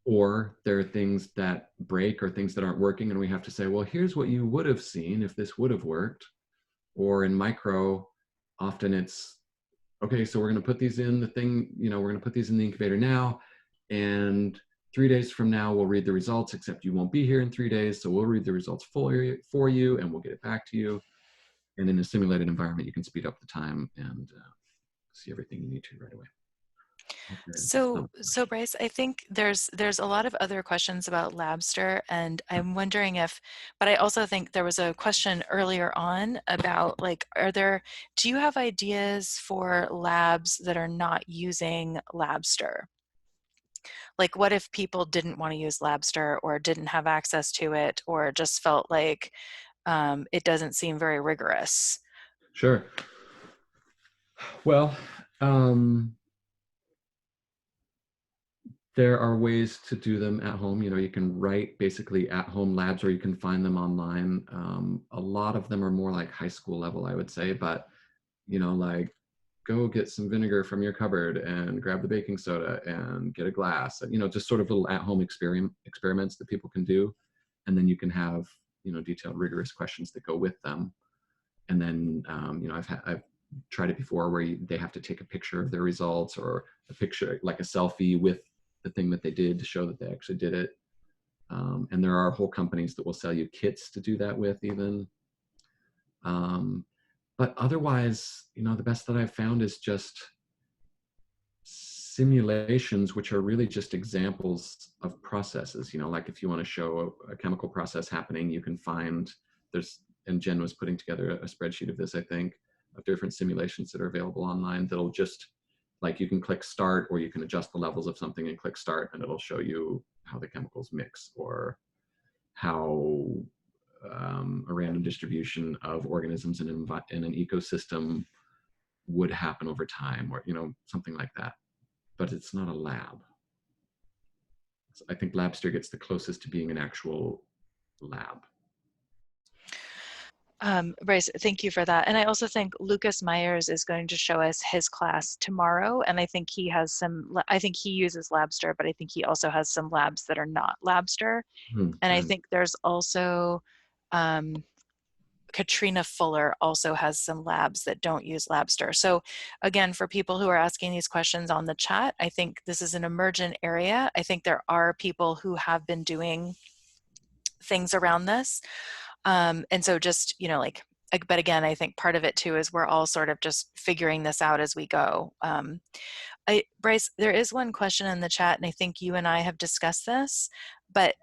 Or there are things that break or things that aren't working, and we have to say, well, here's what you would have seen if this would have worked. Or in micro, often it's, okay, so we're going to put these in the thing, we're going to put these in the incubator now, and 3 days from now we'll read the results, except you won't be here in 3 days, so we'll read the results for you and we'll get it back to you. And in a simulated environment, you can speed up the time and see everything you need to right away.
So Bryce, I think there's a lot of other questions about Labster, and I'm wondering if, but I also think there was a question earlier on about like, do you have ideas for labs that are not using Labster? Like, what if people didn't want to use Labster or didn't have access to it or just felt like it doesn't seem very rigorous?
Sure. Well, there are ways to do them at home. You can write basically at home labs, or you can find them online. A lot of them are more like high school level, I would say, but like go get some vinegar from your cupboard and grab the baking soda and get a glass, and just sort of little at home experiments that people can do. And then you can have, detailed, rigorous questions that go with them. And then, I've tried it before where they have to take a picture of their results, or a picture, like a selfie with the thing that they did to show that they actually did it. And there are whole companies that will sell you kits to do that with even. But otherwise, the best that I've found is just simulations, which are really just examples of processes. Like if you want to show a chemical process happening, you can find and Jen was putting together a spreadsheet of this, I think, of different simulations that are available online that'll just, like, you can click start, or you can adjust the levels of something and click start, and it'll show you how the chemicals mix, or how a random distribution of organisms in an ecosystem would happen over time, or something like that. But it's not a lab. So I think Labster gets the closest to being an actual lab.
Bryce, thank you for that. And I also think Lucas Myers is going to show us his class tomorrow. And I think I think he uses Labster, but I think he also has some labs that are not Labster. And I think there's also, Katrina Fuller also has some labs that don't use Labster. So again, for people who are asking these questions on the chat, I think this is an emergent area. I think there are people who have been doing things around this. And so just, but again, I think part of it too is we're all sort of just figuring this out as we go. Bryce, there is one question in the chat, and I think you and I have discussed this, but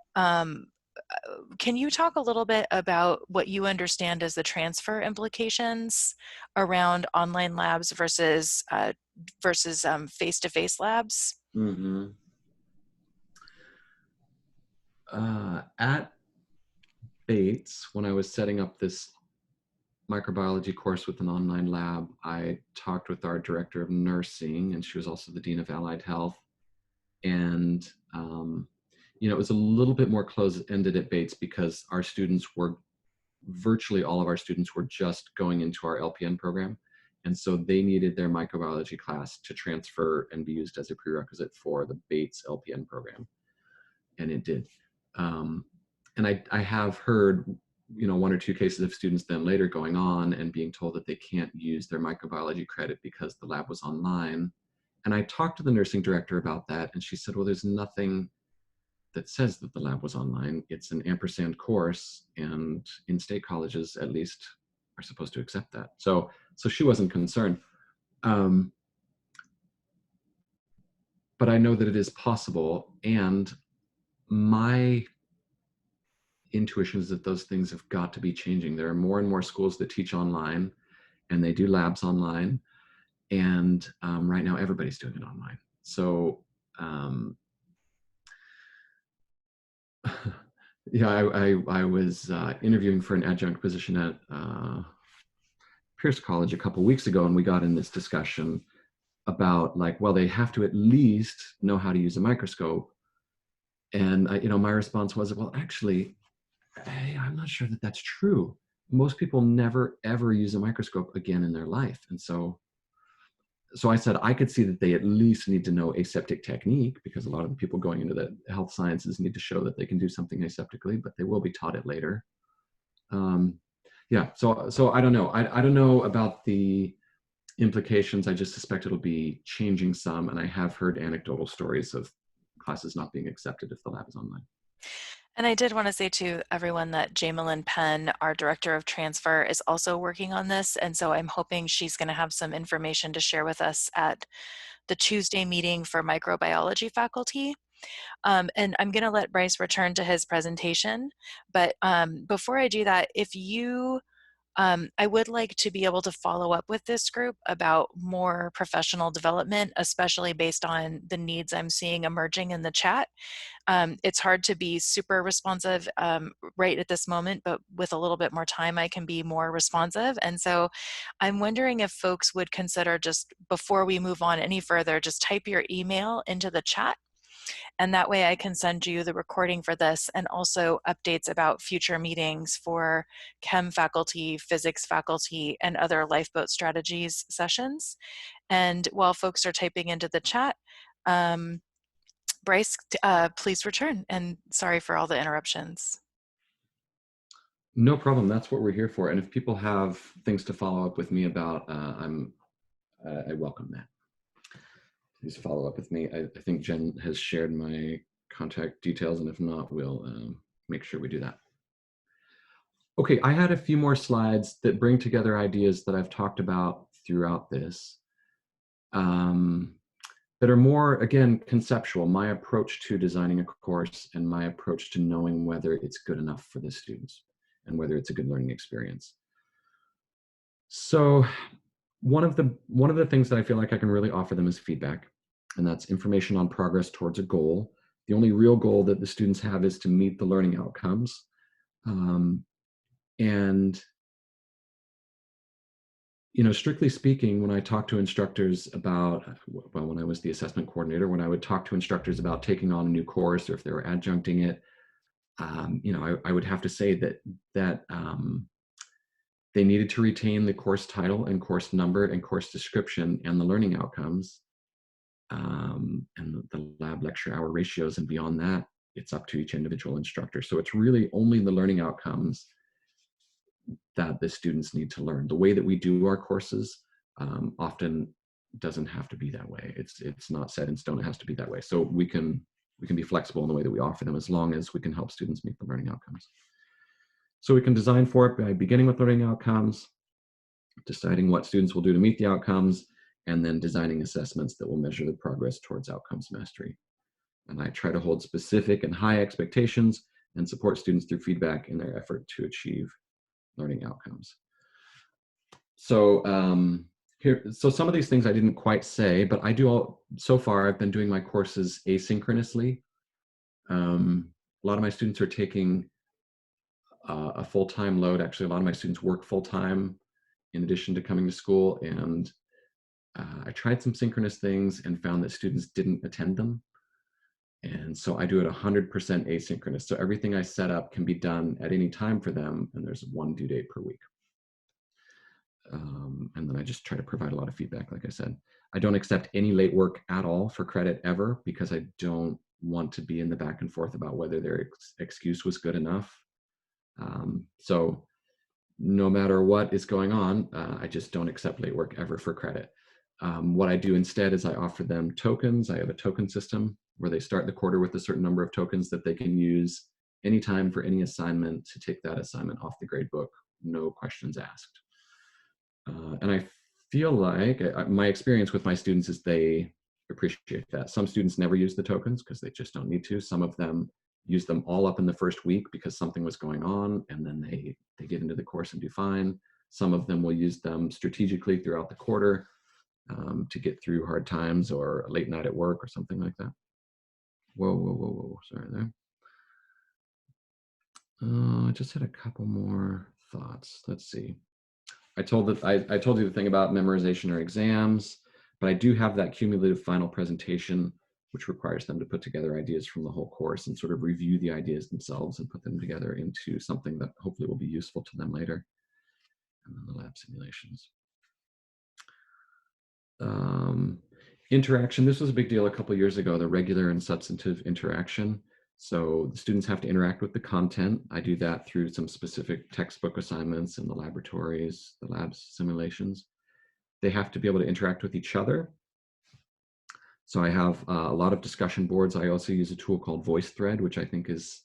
can you talk a little bit about what you understand as the transfer implications around online labs versus face-to-face labs?
Mm-hmm. At Bates, when I was setting up this microbiology course with an online lab, I talked with our director of nursing, and she was also the dean of allied health. And it was a little bit more close-ended at Bates because virtually all of our students were just going into our LPN program. And so they needed their microbiology class to transfer and be used as a prerequisite for the Bates LPN program. And it did. And I have heard, one or two cases of students then later going on and being told that they can't use their microbiology credit because the lab was online. And I talked to the nursing director about that, and she said, well, there's nothing that says that the lab was online. It's an ampersand course, and in-state colleges, at least, are supposed to accept that. So she wasn't concerned. But I know that it is possible, and my intuition is that those things have got to be changing. There are more and more schools that teach online, and they do labs online. And right now, everybody's doing it online. So, yeah, I was interviewing for an adjunct position at Pierce College a couple weeks ago, and we got in this discussion about like, well, they have to at least know how to use a microscope. And my response was, well, actually, hey, I'm not sure that that's true. Most people never ever use a microscope again in their life, and so I said I could see that they at least need to know aseptic technique, because a lot of the people going into the health sciences need to show that they can do something aseptically, but they will be taught it later. Um, yeah, so I don't know. I don't know about the implications. I just suspect it'll be changing some, and I have heard anecdotal stories of classes not being accepted if the lab is online.
And I did want to say to everyone that Jamelyn Penn, our director of transfer, is also working on this. And so I'm hoping she's going to have some information to share with us at the Tuesday meeting for microbiology faculty. And I'm going to let Bryce return to his presentation. But before I do that, I would like to be able to follow up with this group about more professional development, especially based on the needs I'm seeing emerging in the chat. It's hard to be super responsive right at this moment, but with a little bit more time, I can be more responsive. And so I'm wondering if folks would consider, just before we move on any further, just type your email into the chat. And that way I can send you the recording for this and also updates about future meetings for chem faculty, physics faculty, and other Lifeboat strategies sessions. And while folks are typing into the chat, Bryce, please return. And sorry for all the interruptions.
No problem. That's what we're here for. And if people have things to follow up with me about, I welcome that. Please follow up with me. I think Jen has shared my contact details, and if not, we'll make sure we do that. Okay, I had a few more slides that bring together ideas that I've talked about throughout this, that are more, again, conceptual, my approach to designing a course and my approach to knowing whether it's good enough for the students and whether it's a good learning experience. So one of the things that I feel like I can really offer them is feedback, and that's information on progress towards a goal. The only real goal that the students have is to meet the learning outcomes. And strictly speaking, when I talk to instructors about, well, when I was the assessment coordinator, when I would talk to instructors about taking on a new course or if they were adjuncting it, I would have to say that they needed to retain the course title and course number and course description and the learning outcomes, and the lab lecture hour ratios. And beyond that, it's up to each individual instructor. So it's really only the learning outcomes that the students need to learn. The way that we do our courses often doesn't have to be that way. It's not set in stone. It has to be that way. So we can be flexible in the way that we offer them, as long as we can help students meet the learning outcomes. So we can design for it by beginning with learning outcomes, deciding what students will do to meet the outcomes, and then designing assessments that will measure the progress towards outcomes mastery. And I try to hold specific and high expectations and support students through feedback in their effort to achieve learning outcomes. So so some of these things I didn't quite say, but I do so far I've been doing my courses asynchronously. A lot of my students are taking a full-time load. Actually, a lot of my students work full-time in addition to coming to school, and I tried some synchronous things and found that students didn't attend them. And so I do it 100% asynchronous. So everything I set up can be done at any time for them, and there's one due date per week. And then I just try to provide a lot of feedback, like I said. I don't accept any late work at all for credit ever, because I don't want to be in the back and forth about whether their excuse was good enough. So no matter what is going on, I just don't accept late work ever for credit. What I do instead is I offer them tokens. I have a token system where they start the quarter with a certain number of tokens that they can use anytime for any assignment to take that assignment off the gradebook, no questions asked. And I feel like my experience with my students is they appreciate that. Some students never use the tokens because they just don't need to. Some of them use them all up in the first week because something was going on, and then they get into the course and do fine. Some of them will use them strategically throughout the quarter to get through hard times or a late night at work or something like that. Whoa, whoa, whoa, whoa, sorry there. I just had a couple more thoughts. Let's see. I told you the thing about memorization or exams, but I do have that cumulative final presentation, which requires them to put together ideas from the whole course and sort of review the ideas themselves and put them together into something that hopefully will be useful to them later. And then the lab simulations. Interaction. This was a big deal a couple of years ago, the regular and substantive interaction. So the students have to interact with the content. I do that through some specific textbook assignments in the laboratories, the labs simulations. They have to be able to interact with each other. So I have a lot of discussion boards. I also use a tool called VoiceThread, which I think is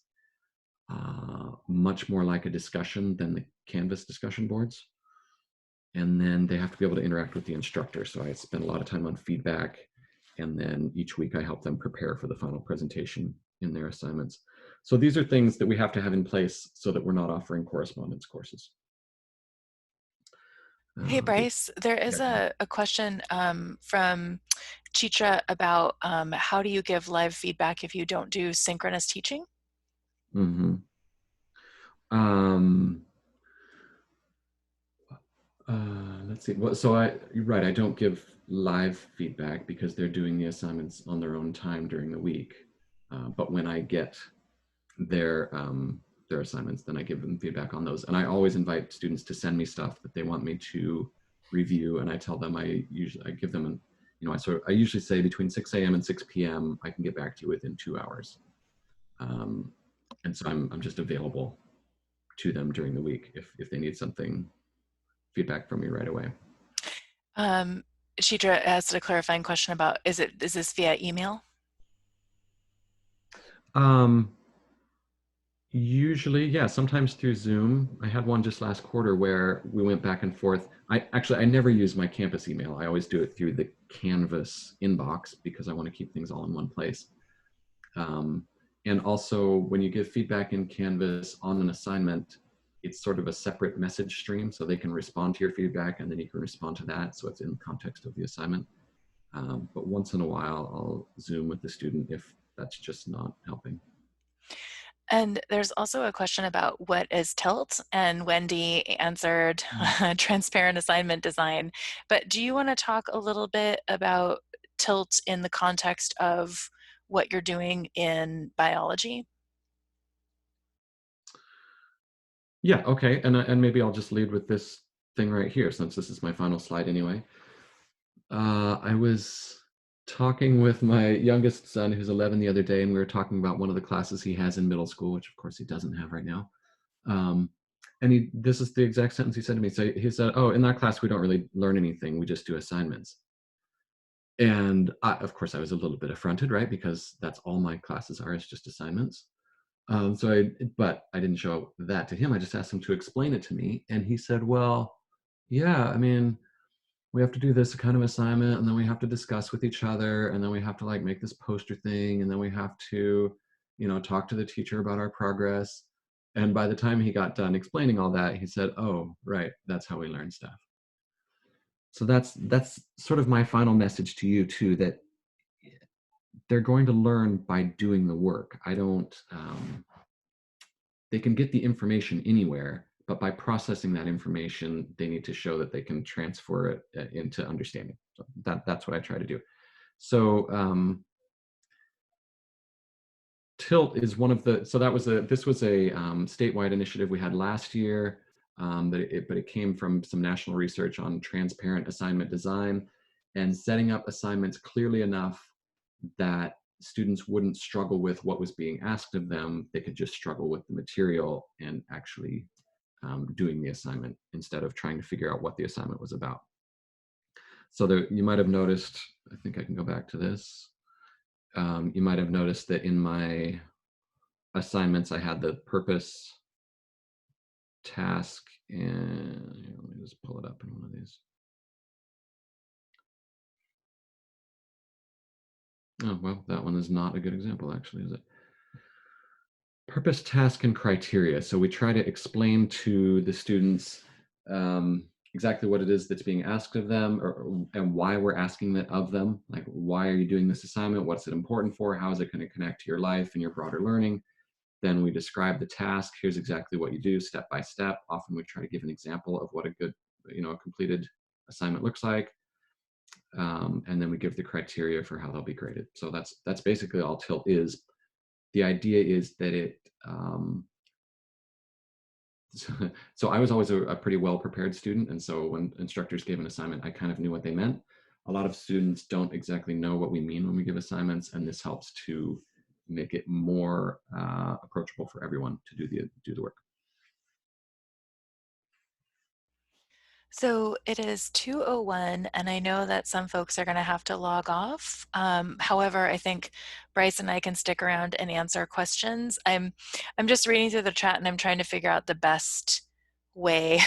much more like a discussion than the Canvas discussion boards. And then they have to be able to interact with the instructor. So I spend a lot of time on feedback, and then each week I help them prepare for the final presentation in their assignments. So these are things that we have to have in place so that we're not offering correspondence courses.
Hey, Bryce, there is
Yeah.
a question from Chitra about how do you give live feedback if you don't do synchronous teaching?
Mm-hmm. Um, let's see. Well, so you're right. I don't give live feedback because they're doing the assignments on their own time during the week. But when I get their assignments, then I give them feedback on those. And I always invite students to send me stuff that they want me to review, and I tell them I give them an, I usually say between 6 a.m. and 6 p.m. I can get back to you within 2 hours. And so I'm just available to them during the week if they need something feedback from me right away.
Chitra asked a clarifying question about is this via email?
Um, Usually, yeah, sometimes through Zoom. I had one just last quarter where we went back and forth. I never use my campus email. I always do it through the Canvas inbox because I want to keep things all in one place. Um, and also, when you give feedback in Canvas on an assignment, it's sort of a separate message stream, so they can respond to your feedback and then you can respond to that. So it's in the context of the assignment. But once in a while, I'll Zoom with the student if that's just not helping.
And there's also a question about what is tilt, and Wendy answered transparent assignment design. But do you want to talk a little bit about tilt in the context of what you're doing in biology?
Yeah, okay. And maybe I'll just lead with this thing right here since this is my final slide anyway. I was talking with my youngest son, who's 11, the other day, and we were talking about one of the classes he has in middle school, which of course he doesn't have right now. Um, and this is the exact sentence he said to me. So he said, "Oh, in that class, we don't really learn anything. We just do assignments." And of course, I was a little bit affronted, right? Because that's all my classes are, is just assignments. But I didn't show that to him. I just asked him to explain it to me. And he said, well, yeah, I mean, we have to do this kind of assignment, and then we have to discuss with each other, and then we have to like make this poster thing, and then we have to, talk to the teacher about our progress. And by the time he got done explaining all that, he said, oh, right, that's how we learn stuff. So that's sort of my final message to you too, that they're going to learn by doing the work. I don't They can get the information anywhere, but by processing that information, they need to show that they can transfer it into understanding. So that's what I try to do. So Tilt is one of the, so this was a statewide initiative we had last year, but it came from some national research on transparent assignment design and setting up assignments clearly enough that students wouldn't struggle with what was being asked of them. They could just struggle with the material and actually doing the assignment instead of trying to figure out what the assignment was about. So you might have noticed, I think I can go back to this. You might have noticed that in my assignments, I had the purpose, task, and let me just pull it up in one of these. Oh, well, that one is not a good example, actually, is it? Purpose, task, and criteria. So we try to explain to the students exactly what it is that's being asked of them, and why we're asking that of them. Like, why are you doing this assignment? What's it important for? How is it going to connect to your life and your broader learning? Then we describe the task. Here's exactly what you do step by step. Often we try to give an example of what a good, a completed assignment looks like. And then we give the criteria for how they'll be graded. So that's basically all Tilt is. The idea is that so I was always a pretty well prepared student, and so when instructors gave an assignment, I kind of knew what they meant. A lot of students don't exactly know what we mean when we give assignments, and this helps to make it more approachable for everyone to do the work.
So it is 2:01, and I know that some folks are going to have to log off. However, I think Bryce and I can stick around and answer questions. I'm just reading through the chat, and I'm trying to figure out the best way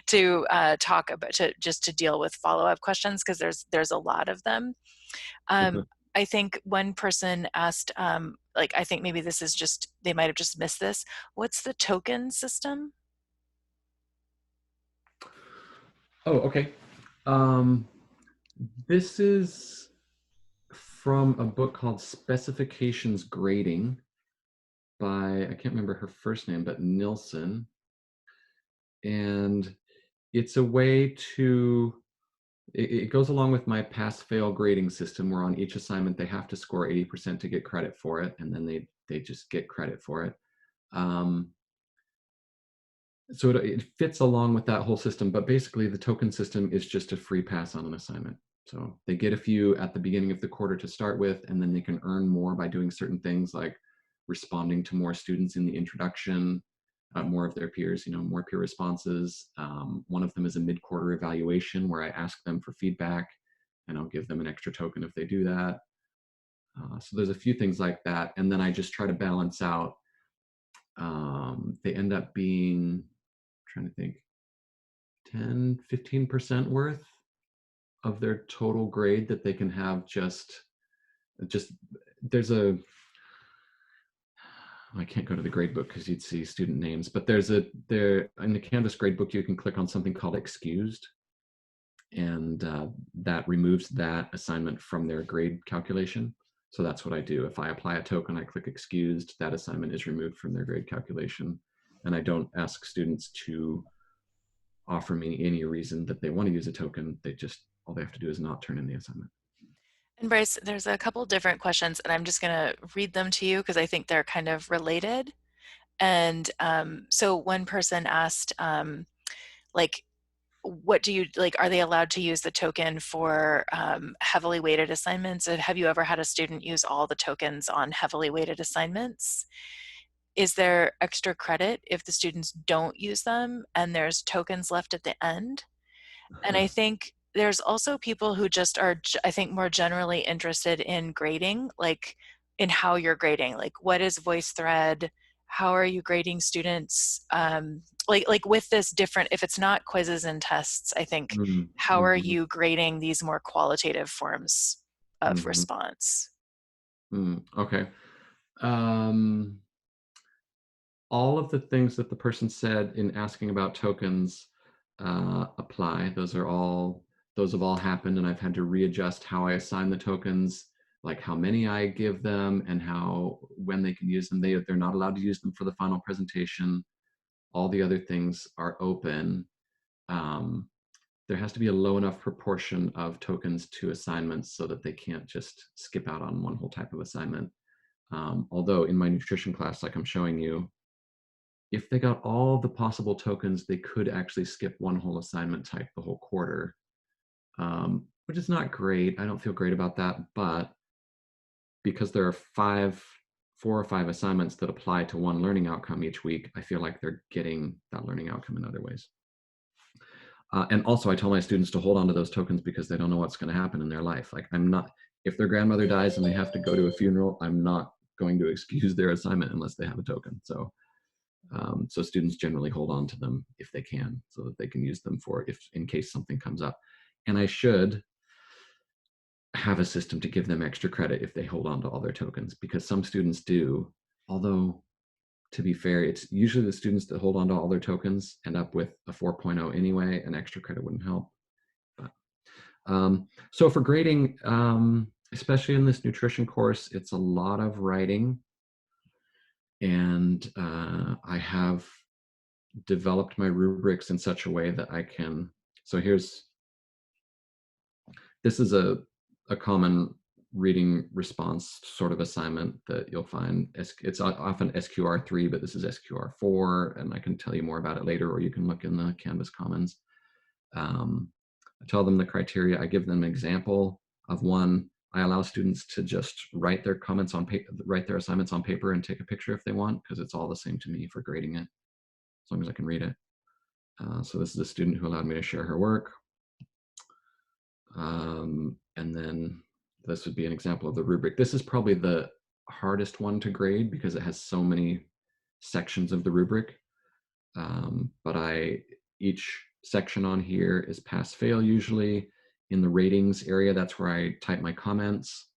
to talk about to deal with follow-up questions, because there's a lot of them. I think one person asked, like, I think maybe this is just, they might have just missed this. What's the token system?
Oh, okay. Um, this is from a book called Specifications Grading by, I can't remember her first name, but Nilsson. And it's a way to, it goes along with my pass fail grading system, where on each assignment they have to score 80% to get credit for it, and then they just get credit for it. Um, so it fits along with that whole system, but basically the token system is just a free pass on an assignment. So they get a few at the beginning of the quarter to start with, and then they can earn more by doing certain things like responding to more students in the introduction, more of their peers, more peer responses. One of them is a mid-quarter evaluation where I ask them for feedback, and I'll give them an extra token if they do that. So there's a few things like that, and then I just try to balance out. They end up being, I'm trying to think, 10-15% worth of their total grade that they can have. Just there's a, I can't go to the grade book because you'd see student names, but there in the Canvas grade book you can click on something called excused, and that removes that assignment from their grade calculation. So that's what I do. If I apply a token, I click excused, that assignment is removed from their grade calculation, and I don't ask students to offer me any reason that they want to use a token. All they have to do is not turn in the assignment.
And Bryce, there's a couple different questions, and I'm just going to read them to you because I think they're kind of related. And so one person asked, like, what do you like? Are they allowed to use the token for heavily weighted assignments? Have you ever had a student use all the tokens on heavily weighted assignments? Is there extra credit if the students don't use them and there's tokens left at the end? And I think there's also people who just are, I think, more generally interested in grading, like in how you're grading, like what is VoiceThread, how are you grading students, like with this different, if it's not quizzes and tests, I think, how are
Mm-hmm.
you grading these more qualitative forms of
Mm-hmm.
response?
Okay. Um, all of the things that the person said in asking about tokens apply. Those have all happened, and I've had to readjust how I assign the tokens, like how many I give them and when they can use them. They're not allowed to use them for the final presentation. All the other things are open. Um, there has to be a low enough proportion of tokens to assignments so that they can't just skip out on one whole type of assignment. Although in my nutrition class, like I'm showing you, if they got all the possible tokens, they could actually skip one whole assignment type the whole quarter, which is not great. I don't feel great about that, but because there are 4 or 5 assignments that apply to one learning outcome each week, I feel like they're getting that learning outcome in other ways. And also, I tell my students to hold on to those tokens because they don't know what's going to happen in their life. Like, if their grandmother dies and they have to go to a funeral, I'm not going to excuse their assignment unless they have a token. So students generally hold on to them if they can, so that they can use them in case something comes up. And I should have a system to give them extra credit if they hold on to all their tokens, because some students do. Although to be fair, it's usually the students that hold on to all their tokens end up with a 4.0 anyway. An extra credit wouldn't help. But, so for grading, especially in this nutrition course, it's a lot of writing. And I have developed my rubrics in such a way that I can, so this is a common reading response sort of assignment that you'll find. It's often SQR3, but this is SQR4, and I can tell you more about it later, or you can look in the Canvas Commons. I tell them the criteria. I give them an example of one. I allow students to just write their comments on paper, write their assignments on paper, and take a picture if they want, because it's all the same to me for grading it, as long as I can read it. So this is a student who allowed me to share her work. And then this would be an example of the rubric. This is probably the hardest one to grade because it has so many sections of the rubric. But each section on here is pass fail usually. In the ratings area, that's where I type my comments.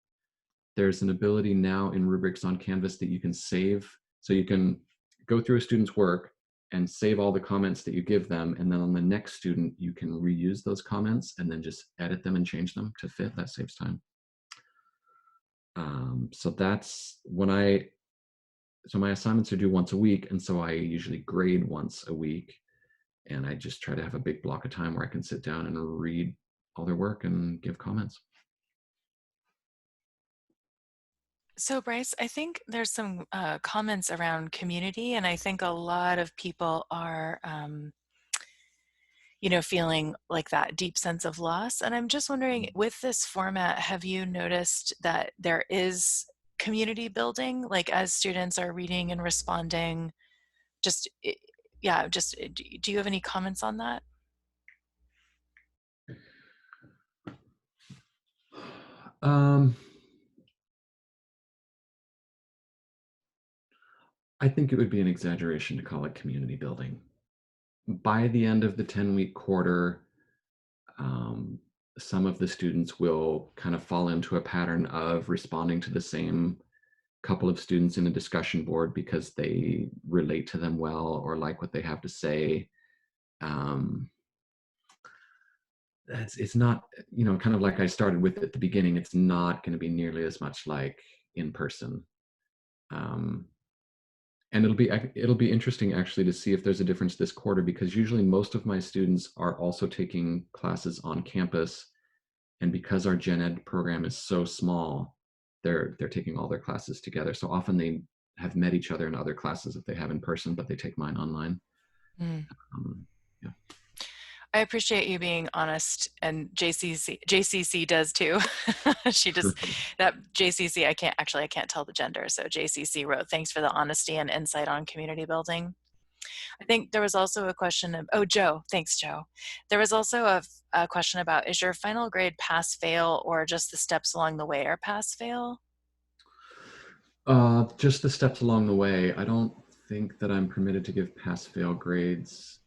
There's an ability now in rubrics on Canvas that you can save. So you can go through a student's work and save all the comments that you give them. And then on the next student, you can reuse those comments and then just edit them and change them to fit. That saves time. So that's so my assignments are due once a week. And so I usually grade once a week. And I just try to have a big block of time where I can sit down and read all their work and give comments.
So, Bryce, I think there's some comments around community, and I think a lot of people are, feeling like that deep sense of loss. And I'm just wondering, with this format, have you noticed that there is community building, like as students are reading and responding? Just, yeah, just do you have any comments on that?
Um, I think it would be an exaggeration to call it community building. By the end of the 10-week quarter, um, some of the students will kind of fall into a pattern of responding to the same couple of students in a discussion board because they relate to them well or like what they have to say. Um, it's not, kind of like I started with at the beginning, it's not going to be nearly as much like in person. Um, and it'll be interesting actually to see if there's a difference this quarter, because usually most of my students are also taking classes on campus, and because our gen ed program is so small, they're taking all their classes together. So often they have met each other in other classes that they have in person, but they take mine online.
Mm.
um, yeah.
I appreciate you being honest, and JCC does too. She just that JCC I can't tell the gender, so JCC wrote, "Thanks for the honesty and insight on community building." I think there was also a question of, oh, Joe, thanks, Joe. There was also a question about, is your final grade pass fail or just the steps along the way are pass fail?
Just the steps along the way. I don't think that I'm permitted to give pass fail grades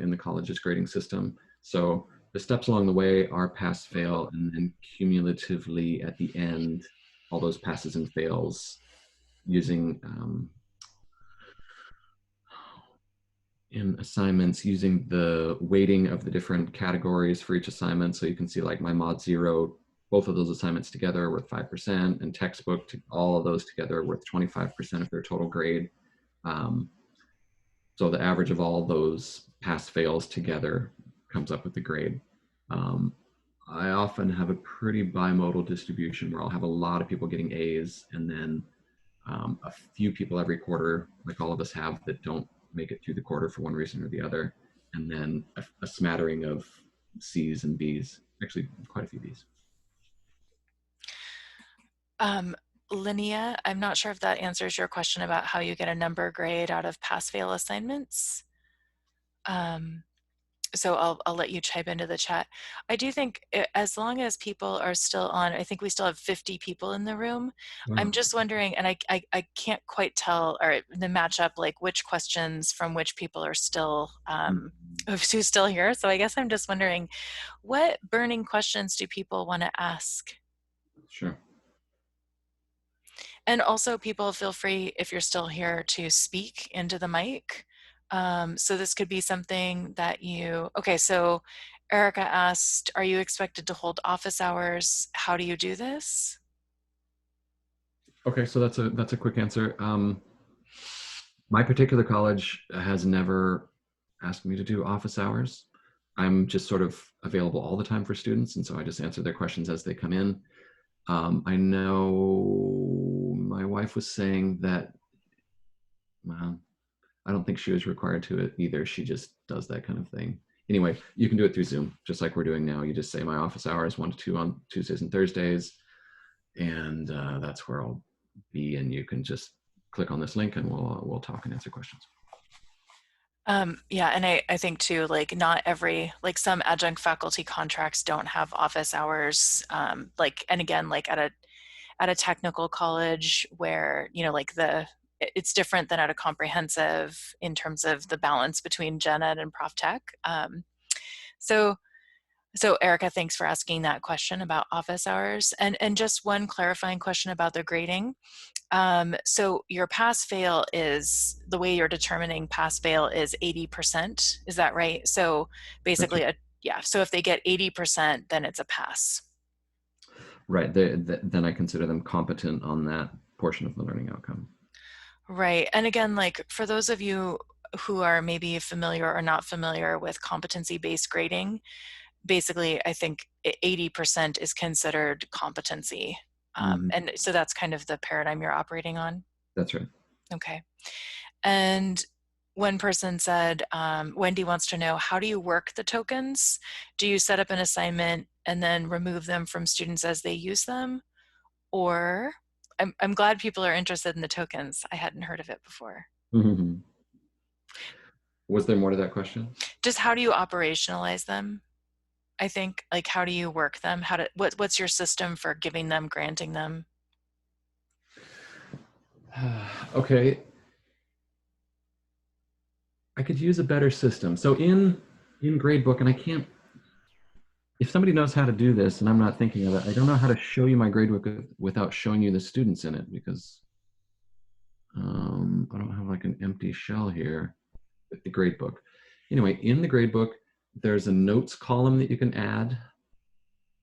in the college's grading system. So the steps along the way are pass fail, and then cumulatively at the end, all those passes and fails using in assignments using the weighting of the different categories for each assignment. So you can see like my mod 0, both of those assignments together are worth 5%, and textbook, all of those together are worth 25% of their total grade. Um, so the average of all those pass fails together comes up with the grade. Um, I often have a pretty bimodal distribution where I'll have a lot of people getting A's, and then a few people every quarter, like all of us have, that don't make it through the quarter for one reason or the other, and then a smattering of C's and B's, actually quite a few B's.
Um, Linnea, I'm not sure if that answers your question about how you get a number grade out of pass fail assignments. So I'll let you chime into the chat. I do think as long as people are still on, I think we still have 50 people in the room. I'm
Wow.
just wondering, and I can't quite tell, or the matchup, like which questions from which people are still, who's still here. So I guess I'm just wondering, what burning questions do people want to ask?
Sure.
And also, people, feel free, if you're still here, to speak into the mic. So this could be something that okay, so Erica asked, are you expected to hold office hours? How do you do this?
Okay, so that's a quick answer. My particular college has never asked me to do office hours. I'm just sort of available all the time for students, and so I just answer their questions as they come in. I know my wife was saying that, well, I don't think she was required to it either. She just does that kind of thing. Anyway, you can do it through Zoom, just like we're doing now. You just say my office hours 1 to 2 on Tuesdays and Thursdays, and that's where I'll be. And you can just click on this link, and we'll talk and answer questions.
Yeah, and I think too, like not every, like some adjunct faculty contracts don't have office hours. Like, and again, like at a technical college where, like it's different than at a comprehensive in terms of the balance between gen ed and prof tech. So so Erica, thanks for asking that question about office hours. And just one clarifying question about the grading. So your pass fail is, the way you're determining pass fail is 80%. Is that right? So
That's right.
basically, yeah. So if they get 80%, then it's a pass.
Right. Then I consider them competent on that portion of the learning outcome.
Right. And again, like for those of you who are maybe familiar or not familiar with competency-based grading, basically, I think 80% is considered competency.
Mm-hmm.
And so that's kind of the paradigm you're operating on.
That's right.
Okay. And one person said, Wendy wants to know, how do you work the tokens? Do you set up an assignment and then remove them from students as they use them? Or, I'm glad people are interested in the tokens. I hadn't heard of it before.
Mm-hmm. Was there more to that question?
Just how do you operationalize them? I think, like, how do you work them? What's your system for giving them, granting them?
Okay. I could use a better system. So in gradebook, and I can't, if somebody knows how to do this and I'm not thinking of it, I don't know how to show you my gradebook without showing you the students in it, because I don't have like an empty shell here with the gradebook. Anyway, in the gradebook, there's a notes column that you can add,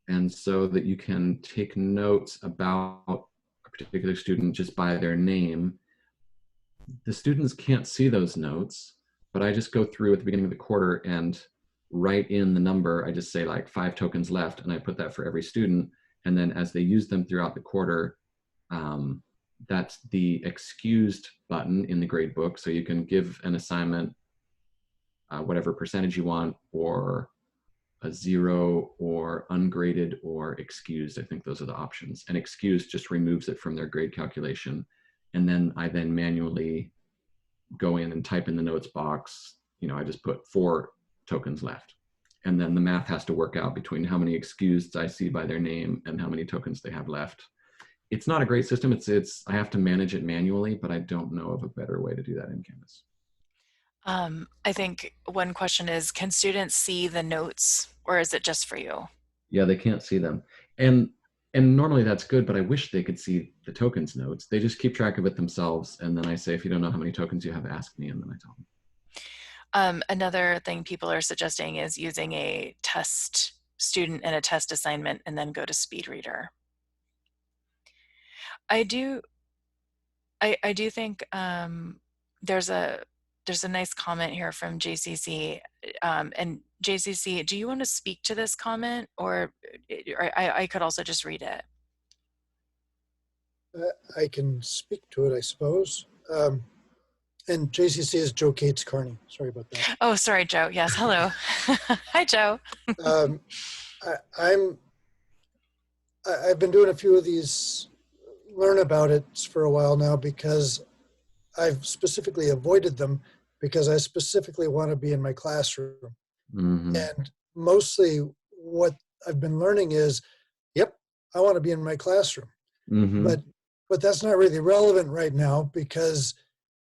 and so that you can take notes about a particular student just by their name. The students can't see those notes, but I just go through at the beginning of the quarter and write in the number. I just say like 5 tokens left, and I put that for every student. And then as they use them throughout the quarter, that's the excused button in the grade book. So you can give an assignment whatever percentage you want, or a 0, or ungraded, or excused. I think those are the options. And excused just removes it from their grade calculation. And then I manually go in and type in the notes box. I just put 4 tokens left. And then the math has to work out between how many excused I see by their name and how many tokens they have left. It's not a great system. I have to manage it manually, but I don't know of a better way to do that in Canvas.
I think one question is, can students see the notes, or is it just for you?
Yeah, they can't see them. And normally that's good, but I wish they could see the tokens notes. They just keep track of it themselves. And then I say, if you don't know how many tokens you have, ask me. And then I tell them.
Another thing people are suggesting is using a test student in a test assignment and then go to SpeedReader. I do think there's a nice comment here from JCC. And JCC, do you want to speak to this comment, or I could also just read it?
I can speak to it, I suppose. And JCC is Joe Cates Carney. Sorry about that.
Oh, sorry, Joe. Yes, hello. Hi, Joe.
I've been doing a few of these learn about it for a while now, because I've specifically avoided them because I specifically want to be in my classroom.
Mm-hmm.
And mostly what I've been learning is, yep, I want to be in my classroom.
Mm-hmm.
But that's not really relevant right now, because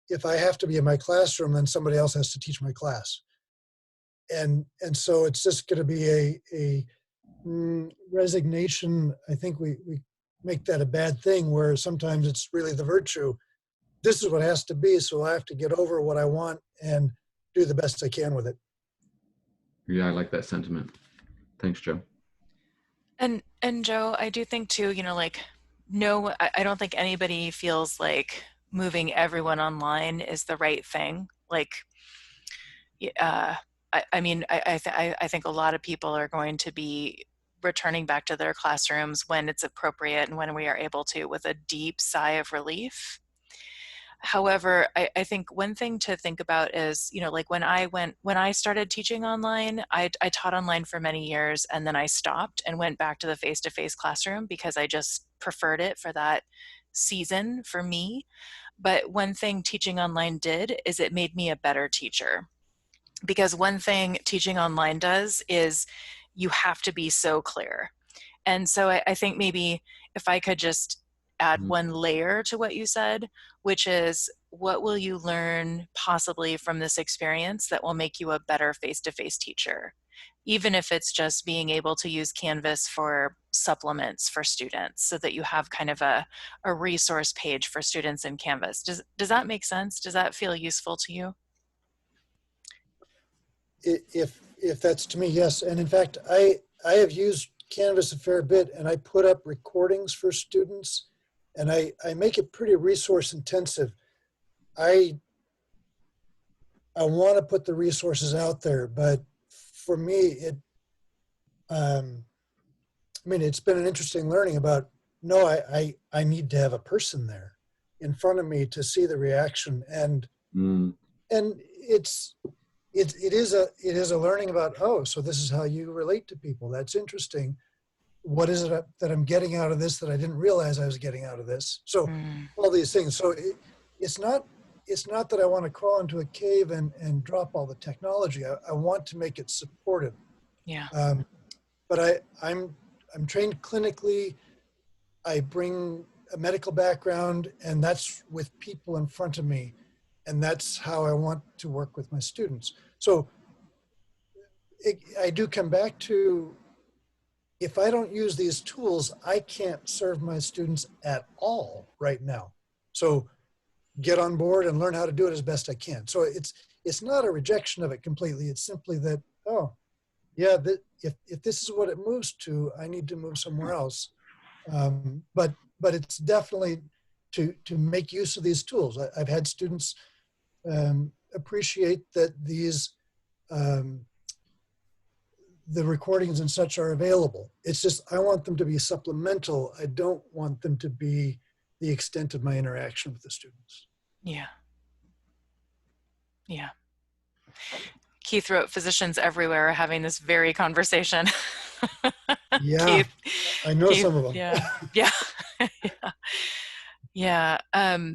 if I have to be in my classroom, then somebody else has to teach my class. And so it's just going to be a resignation. I think we make that a bad thing, where sometimes it's really the virtue. This is what has to be, so I have to get over what I want and do the best I can with it.
Yeah, I like that sentiment. Thanks, Joe.
And Joe, I do think too, like, no, I don't think anybody feels like moving everyone online is the right thing. Like, uh, I mean, I think a lot of people are going to be returning back to their classrooms when it's appropriate and when we are able to, with a deep sigh of relief. However, I think one thing to think about is, like when I started teaching online, I taught online for many years, and then I stopped and went back to the face-to-face classroom because I just preferred it for that season for me. But one thing teaching online did is it made me a better teacher. Because one thing teaching online does is you have to be so clear. And so I think maybe if I could just add one layer to what you said, which is, what will you learn possibly from this experience that will make you a better face-to-face teacher? Even if it's just being able to use Canvas for supplements for students so that you have kind of a resource page for students in Canvas. Does that make sense? Does that feel useful to you?
If that's to me, yes. And in fact, I have used Canvas a fair bit, and I put up recordings for students, and I make it pretty resource intensive. I I want to put the resources out there, but for me, um, I mean, it's been an interesting learning about, no, I need to have a person there in front of me to see the reaction.
Mm.
And it is a learning about, oh, so this is how you relate to people. That's interesting. What is it that I'm getting out of this that I didn't realize I was getting out of this? So
Mm,
all these things. So it's not it's not that I want to crawl into a cave and drop all the technology. I want to make it supportive.
yeah.
Um, but I'm trained clinically. I bring a medical background, and that's with people in front of me, and that's how I want to work with my students. So I do come back to, if I don't use these tools, I can't serve my students at all right now. So get on board and learn how to do it as best I can. So it's not a rejection of it completely. It's simply that, oh, yeah, if this is what it moves to, I need to move somewhere else. But it's definitely to make use of these tools. I've had students appreciate that um, the recordings and such are available. It's just, I want them to be supplemental. I don't want them to be the extent of my interaction with the students.
Yeah. Yeah. Keith wrote, physicians everywhere are having this very conversation.
Yeah,
Keith,
I know
Keith,
some of them.
yeah, yeah, yeah, yeah.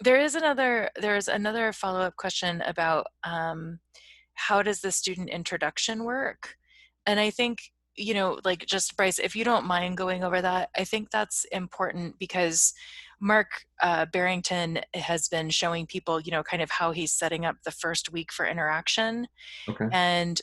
There's another follow-up question about how does the student introduction work? And I think, like, just Bryce, if you don't mind going over that, I think that's important because Mark Barrington has been showing people, kind of how he's setting up the first week for interaction.
Okay.
And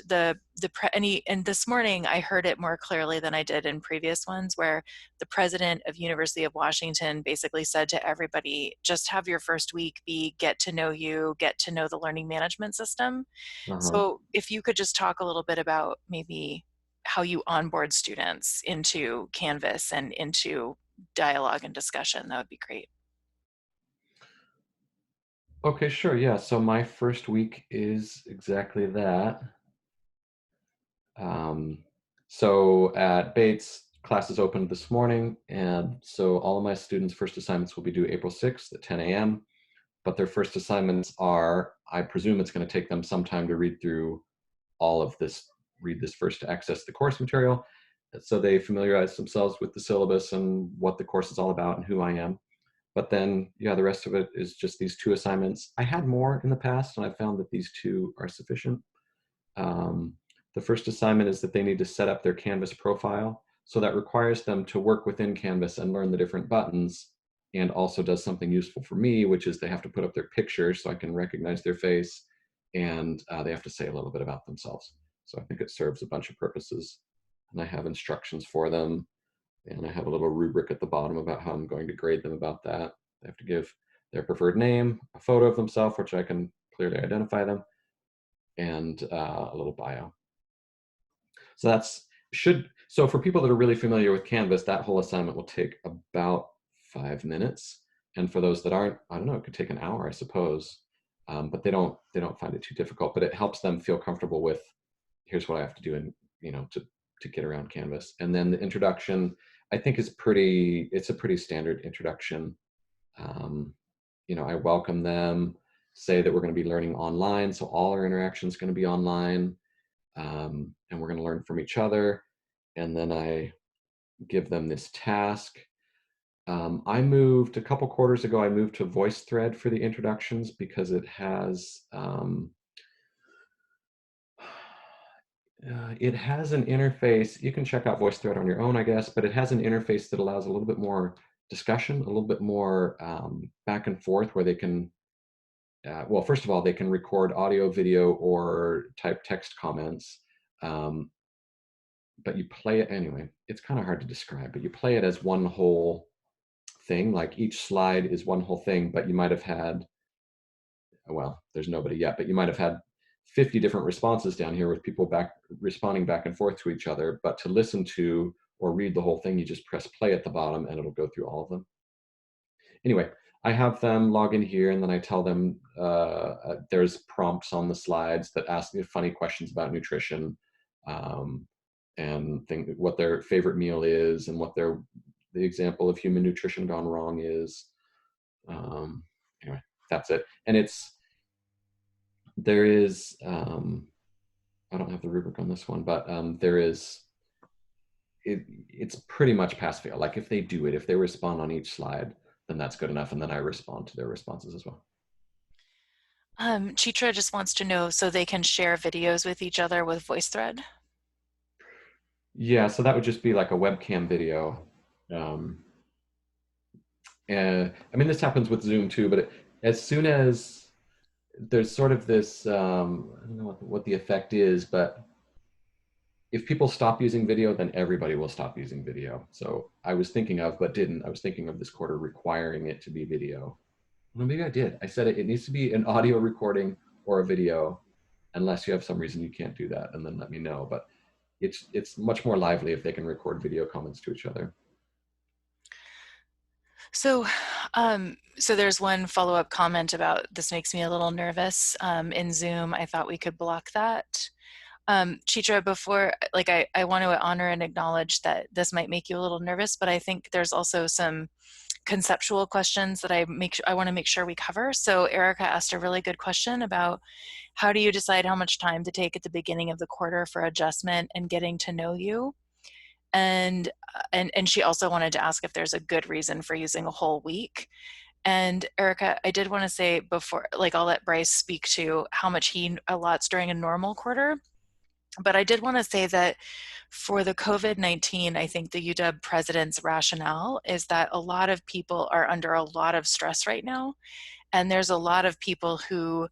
and this morning I heard it more clearly than I did in previous ones, where the president of University of Washington basically said to everybody, just have your first week be get to know you, get to know the learning management system.
Uh-huh.
So if you could just talk a little bit about maybe how you onboard students into Canvas and into dialogue and discussion, that would be great.
Okay, sure. Yeah. So my first week is exactly that. Um, so at Bates, classes opened this morning, and so all of my students' first assignments will be due April 6th at 10 a.m. But their first assignments are, I presume it's going to take them some time to read through all of this, read this first to access the course material. So they familiarize themselves with the syllabus and what the course is all about and who I am. But then, yeah, the rest of it is just these two assignments. I had more in the past, and I found that these two are sufficient. Um, the first assignment is that they need to set up their Canvas profile. So that requires them to work within Canvas and learn the different buttons, and also does something useful for me, which is they have to put up their picture so I can recognize their face, and they have to say a little bit about themselves. So I think it serves a bunch of purposes, and I have instructions for them. And I have a little rubric at the bottom about how I'm going to grade them about that. They have to give their preferred name, a photo of themselves, which I can clearly identify them, and a little bio. So so for people that are really familiar with Canvas, that whole assignment will take about 5 minutes. And for those that aren't, I don't know, it could take an hour, I suppose. But they don't find it too difficult, but it helps them feel comfortable with, here's what I have to do, and to get around Canvas. And then the introduction, I think, it's a pretty standard introduction. I welcome them, say that we're going to be learning online, so all our interaction is going to be online, and we're going to learn from each other. And then I give them this task. A couple quarters ago, I moved to VoiceThread for the introductions because it has an interface. You can check out VoiceThread on your own, I guess, but it has an interface that allows a little bit more discussion, a little bit more back and forth, where they can, well, first of all, they can record audio, video, or type text comments. But you play it anyway. It's kind of hard to describe, but you play it as one whole thing. Like each slide is one whole thing, but you might have had, well, there's nobody yet, but you might have had 50 different responses down here with people responding back and forth to each other. But to listen to or read the whole thing, you just press play at the bottom and it'll go through all of them. Anyway, I have them log in here, and then I tell them there's prompts on the slides that ask me funny questions about nutrition, and what their favorite meal is, and what the example of human nutrition gone wrong is. Anyway, that's it. And there is, I don't have the rubric on this one, but it's pretty much pass fail. Like if they do it, if they respond on each slide, then that's good enough. And then I respond to their responses as well.
Chitra just wants to know, so they can share videos with each other with VoiceThread?
Yeah, so that would just be like a webcam video. And I mean, this happens with Zoom too, but as soon as there's sort of this, I don't know what the effect is, but if people stop using video, then everybody will stop using video. So I was thinking of, but didn't, I was thinking of this quarter requiring it to be video. Well, maybe I did. I said it needs to be an audio recording or a video, unless you have some reason you can't do that, and then let me know. But it's much more lively if they can record video comments to each other.
So, so there's one follow-up comment about this makes me a little nervous. In Zoom, I thought we could block that. Chitra, before, like, I want to honor and acknowledge that this might make you a little nervous, but I think there's also some conceptual questions that I want to make sure we cover. So Erica asked a really good question about how do you decide how much time to take at the beginning of the quarter for adjustment and getting to know you? And she also wanted to ask if there's a good reason for using a whole week. And Erica, I did want to say before, like, I'll let Bryce speak to how much he allots during a normal quarter. But I did want to say that for the COVID-19, I think the UW president's rationale is that a lot of people are under a lot of stress right now. And there's a lot of people who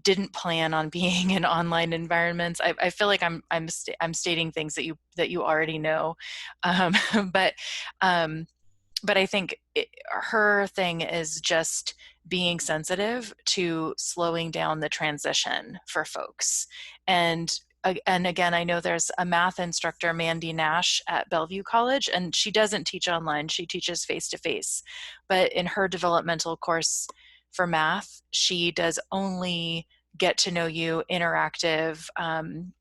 didn't plan on being in online environments. I feel like I'm stating things that you already know, but I think her thing is just being sensitive to slowing down the transition for folks. And again, I know there's a math instructor, Mandy Nash, at Bellevue College, and she doesn't teach online, she teaches face-to-face. But in her developmental course for math, she does only get to know you, interactive, and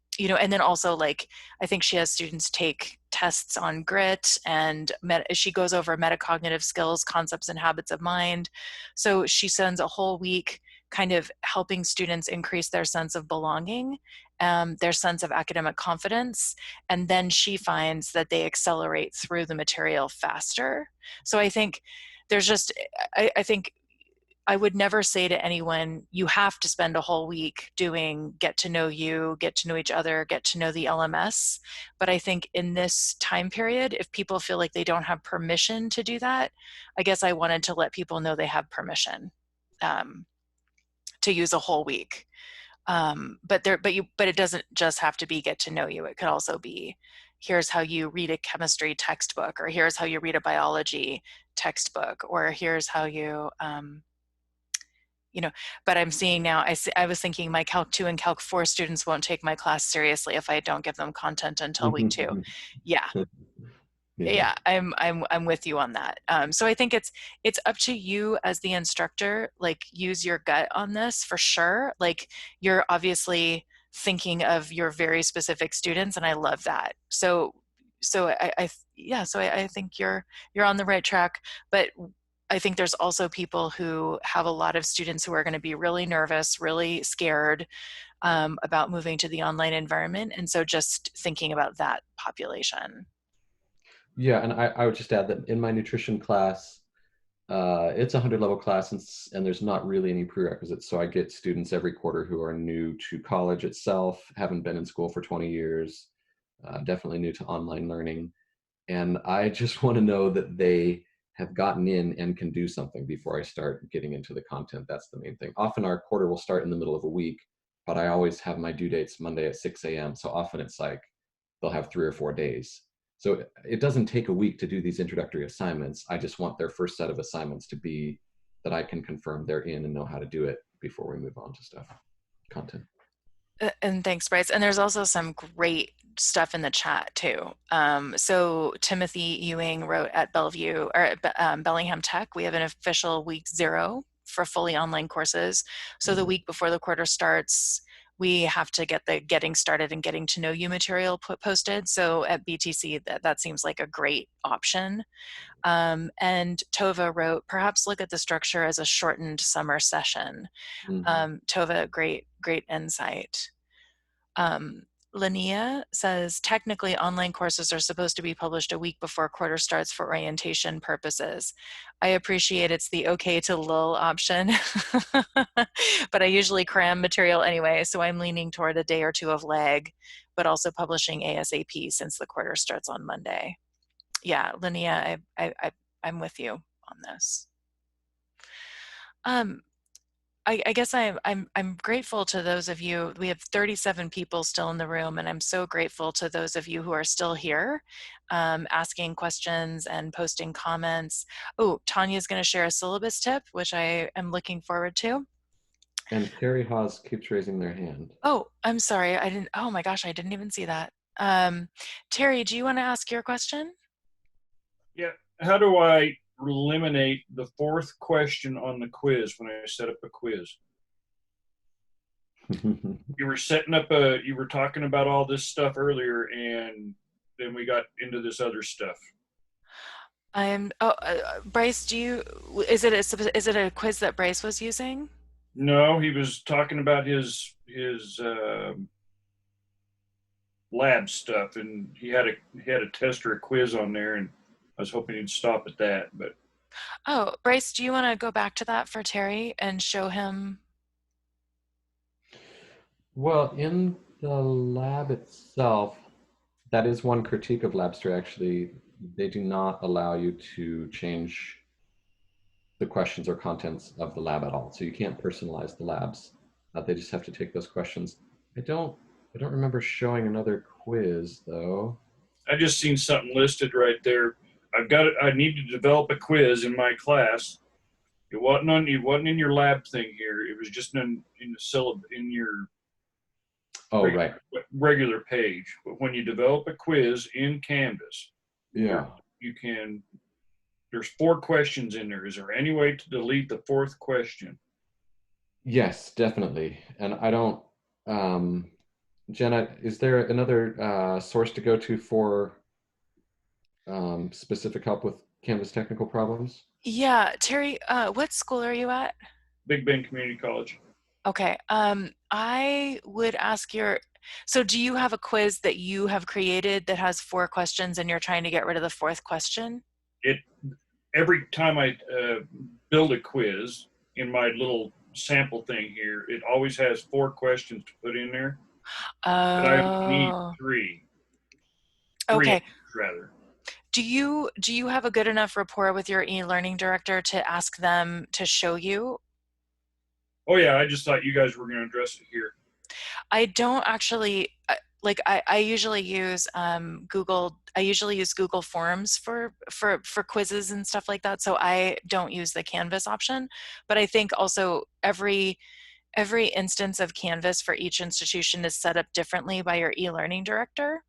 then also, like, I think she has students take tests on grit, and she goes over metacognitive skills, concepts and habits of mind. So she spends a whole week kind of helping students increase their sense of belonging, their sense of academic confidence, and then she finds that they accelerate through the material faster. So I think there's just, I think I would never say to anyone, you have to spend a whole week doing get to know you, get to know each other, get to know the LMS. But I think in this time period, if people feel like they don't have permission to do that, I guess I wanted to let people know they have permission to use a whole week. But it doesn't just have to be get to know you. It could also be here's how you read a chemistry textbook, or here's how you read a biology textbook, or here's how you, you know, but I'm seeing now, I was thinking my Calc 2 and Calc 4 students won't take my class seriously if I don't give them content until week 2. Yeah,
Yeah.
yeah, I'm with you on that. So I think it's up to you as the instructor. Like, use your gut on this for sure. Like, you're obviously thinking of your very specific students, and I love that. So I think you're on the right track. But I think there's also people who have a lot of students who are going to be really nervous, really scared about moving to the online environment, and so just thinking about that population.
Yeah, and I would just add that in my nutrition class, it's a 100 level class, and there's not really any prerequisites. So I get students every quarter who are new to college itself, haven't been in school for 20 years, definitely new to online learning. And I just want to know that they have gotten in and can do something before I start getting into the content. That's the main thing. Often our quarter will start in the middle of a week, but I always have my due dates Monday at 6 a.m. So often it's like they'll have 3 or 4 days. So it doesn't take a week to do these introductory assignments. I just want their first set of assignments to be that I can confirm they're in and know how to do it before we move on to stuff, content.
And thanks, Bryce. And there's also some great stuff in the chat too. So Timothy Ewing wrote at Bellevue, or at Bellingham Tech, we have an official week 0 for fully online courses. So the week before the quarter starts, we have to get the getting started and getting to know you material posted. So at BTC, that seems like a great option. And Tova wrote, perhaps look at the structure as a shortened summer session. Tova, great insight. Linnea says, technically online courses are supposed to be published a week before quarter starts for orientation purposes. I appreciate it's the okay to lull option, but I usually cram material anyway, so I'm leaning toward a day or two of lag, but also publishing ASAP since the quarter starts on Monday. Yeah, Linnea, I'm with you on this. I guess I'm grateful to those of you. We have 37 people still in the room, and I'm so grateful to those of you who are still here, asking questions and posting comments. Oh, Tanya's going to share a syllabus tip, which I am looking forward to.
And Terry Haas keeps raising their hand.
Oh, I'm sorry. I didn't. Oh my gosh, I didn't even see that. Terry, do you want to ask your question?
Yeah. How do I eliminate the 4th question on the quiz when I set up a quiz? You were talking about all this stuff earlier, and then we got into this other stuff.
Bryce, is it a quiz that Bryce was using?
No, he was talking about his lab stuff, and he had a test or a quiz on there, and I was hoping he'd stop at that. But
oh, Bryce, do you want to go back to that for Terry and show him?
Well, in the lab itself, that is one critique of Labster. Actually, they do not allow you to change the questions or contents of the lab at all. So you can't personalize the labs. They just have to take those questions. I don't remember showing another quiz though.
I just seen something listed right there. I need to develop a quiz in my class. It wasn't in your lab thing here. It was just in the syllabus in your
right,
regular page. But when you develop a quiz in Canvas,
yeah,
you can. There's 4 questions in there. Is there any way to delete the 4th question?
Yes, definitely. And I don't, Jenna, is there another source to go to for specific help with Canvas technical problems?
Yeah, Terry, what school are you at?
Big Bend Community College.
Okay, I would ask so do you have a quiz that you have created that has 4 questions and you're trying to get rid of the 4th question?
Every time I build a quiz in my little sample thing here, it always has 4 questions to put in there. But I need 3.
Okay.
Rather.
Do you have a good enough rapport with your e-learning director to ask them to show you?
Oh yeah, I just thought you guys were going to address it here.
I don't actually. like I usually use Google. I usually use Google Forms for quizzes and stuff like that. So I don't use the Canvas option. But I think also every instance of Canvas for each institution is set up differently by your e-learning director.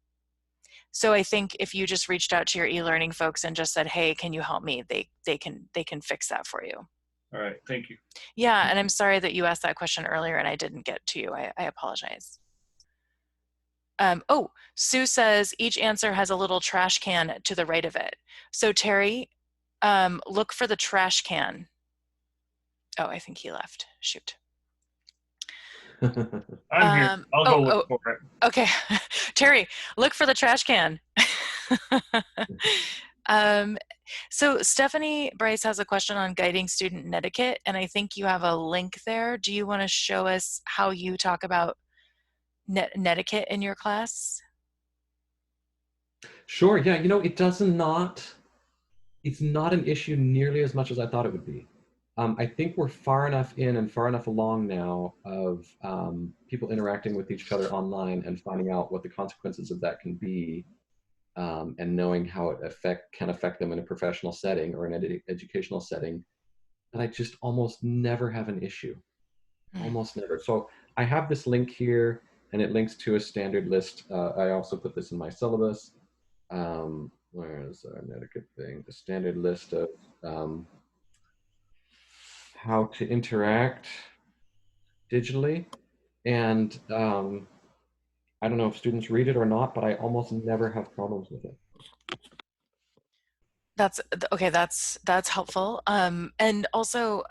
So I think if you just reached out to your e-learning folks and just said, "Hey, can you help me?" They can fix that for you.
All right, thank you.
Yeah, and I'm sorry that you asked that question earlier and I didn't get to you. I apologize. Oh, Sue says each answer has a little trash can to the right of it. So Terry, look for the trash can. Oh, I think he left. Shoot.
I'm here. I'll go look for it.
Okay. Terry, look for the trash can. So Stephanie Bryce has a question on guiding student etiquette, and I think you have a link there. Do you want to show us how you talk about etiquette in your class?
Sure. Yeah. It's not an issue nearly as much as I thought it would be. I think we're far enough in and far enough along now of people interacting with each other online and finding out what the consequences of that can be, and knowing how it can affect them in a professional setting or an educational setting, that I just almost never have an issue. Almost never. So I have this link here, and it links to a standard list. I also put this in my syllabus. Where is our etiquette thing? The standard list of how to interact digitally. And I don't know if students read it or not, but I almost never have problems with it.
That's okay. That's helpful. And also,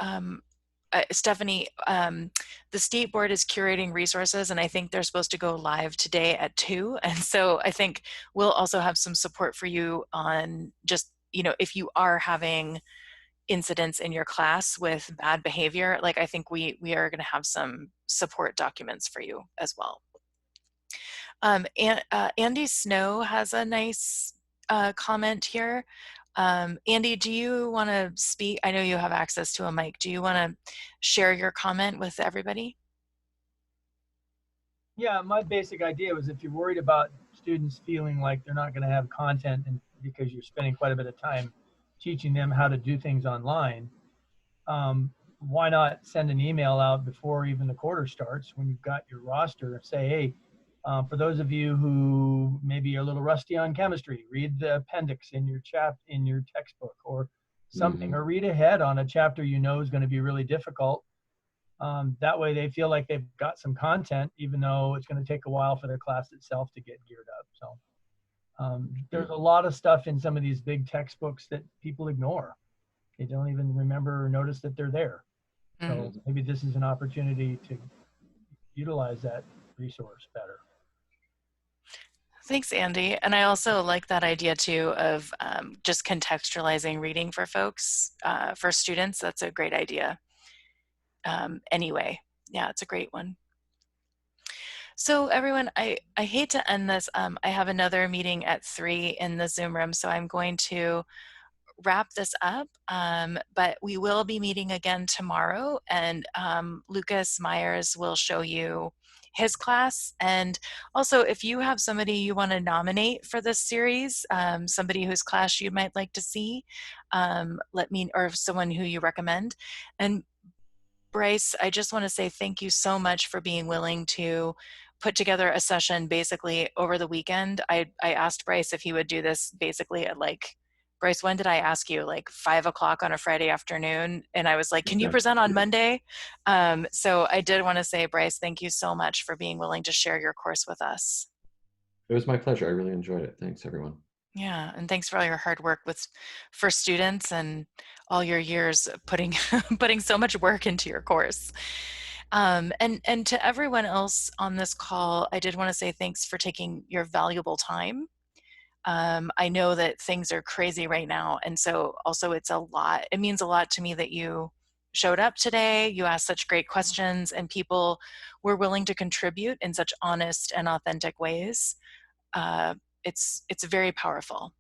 Stephanie, the state board is curating resources, and I think they're supposed to go live today at 2. And so I think we'll also have some support for you on just, if you are having incidents in your class with bad behavior, like I think we are going to have some support documents for you as well. Andy Snow has a nice comment here. Andy, do you want to speak? I know you have access to a mic. Do you want to share your comment with everybody?
Yeah, my basic idea was if you're worried about students feeling like they're not going to have content and because you're spending quite a bit of time teaching them how to do things online, why not send an email out before even the quarter starts when you've got your roster and say, hey, for those of you who maybe are a little rusty on chemistry, read the appendix in your textbook or something, or read ahead on a chapter you know is going to be really difficult. That way they feel like they've got some content, even though it's going to take a while for the class itself to get geared up. So there's a lot of stuff in some of these big textbooks that people ignore. They don't even remember or notice that they're there. So maybe this is an opportunity to utilize that resource better.
Thanks, Andy. And I also like that idea too of just contextualizing reading for folks, for students. That's a great idea. Anyway, yeah, it's a great one. So everyone, I hate to end this. I have another meeting at 3 in the Zoom room, so I'm going to wrap this up, but we will be meeting again tomorrow, and Lucas Myers will show you his class. And also, if you have somebody you want to nominate for this series, somebody whose class you might like to see, let me, or someone who you recommend. And Bryce, I just want to say thank you so much for being willing to put together a session basically over the weekend. I asked Bryce if he would do this basically at Bryce, when did I ask you? 5 o'clock on a Friday afternoon. And I was like, can you present on Monday? So I did want to say, Bryce, thank you so much for being willing to share your course with us.
It was my pleasure. I really enjoyed it. Thanks, everyone.
Yeah, and thanks for all your hard work for students and all your years putting putting so much work into your course. And to everyone else on this call, I did want to say thanks for taking your valuable time. I know that things are crazy right now, and so also it means a lot to me that you showed up today, you asked such great questions, and people were willing to contribute in such honest and authentic ways. It's very powerful.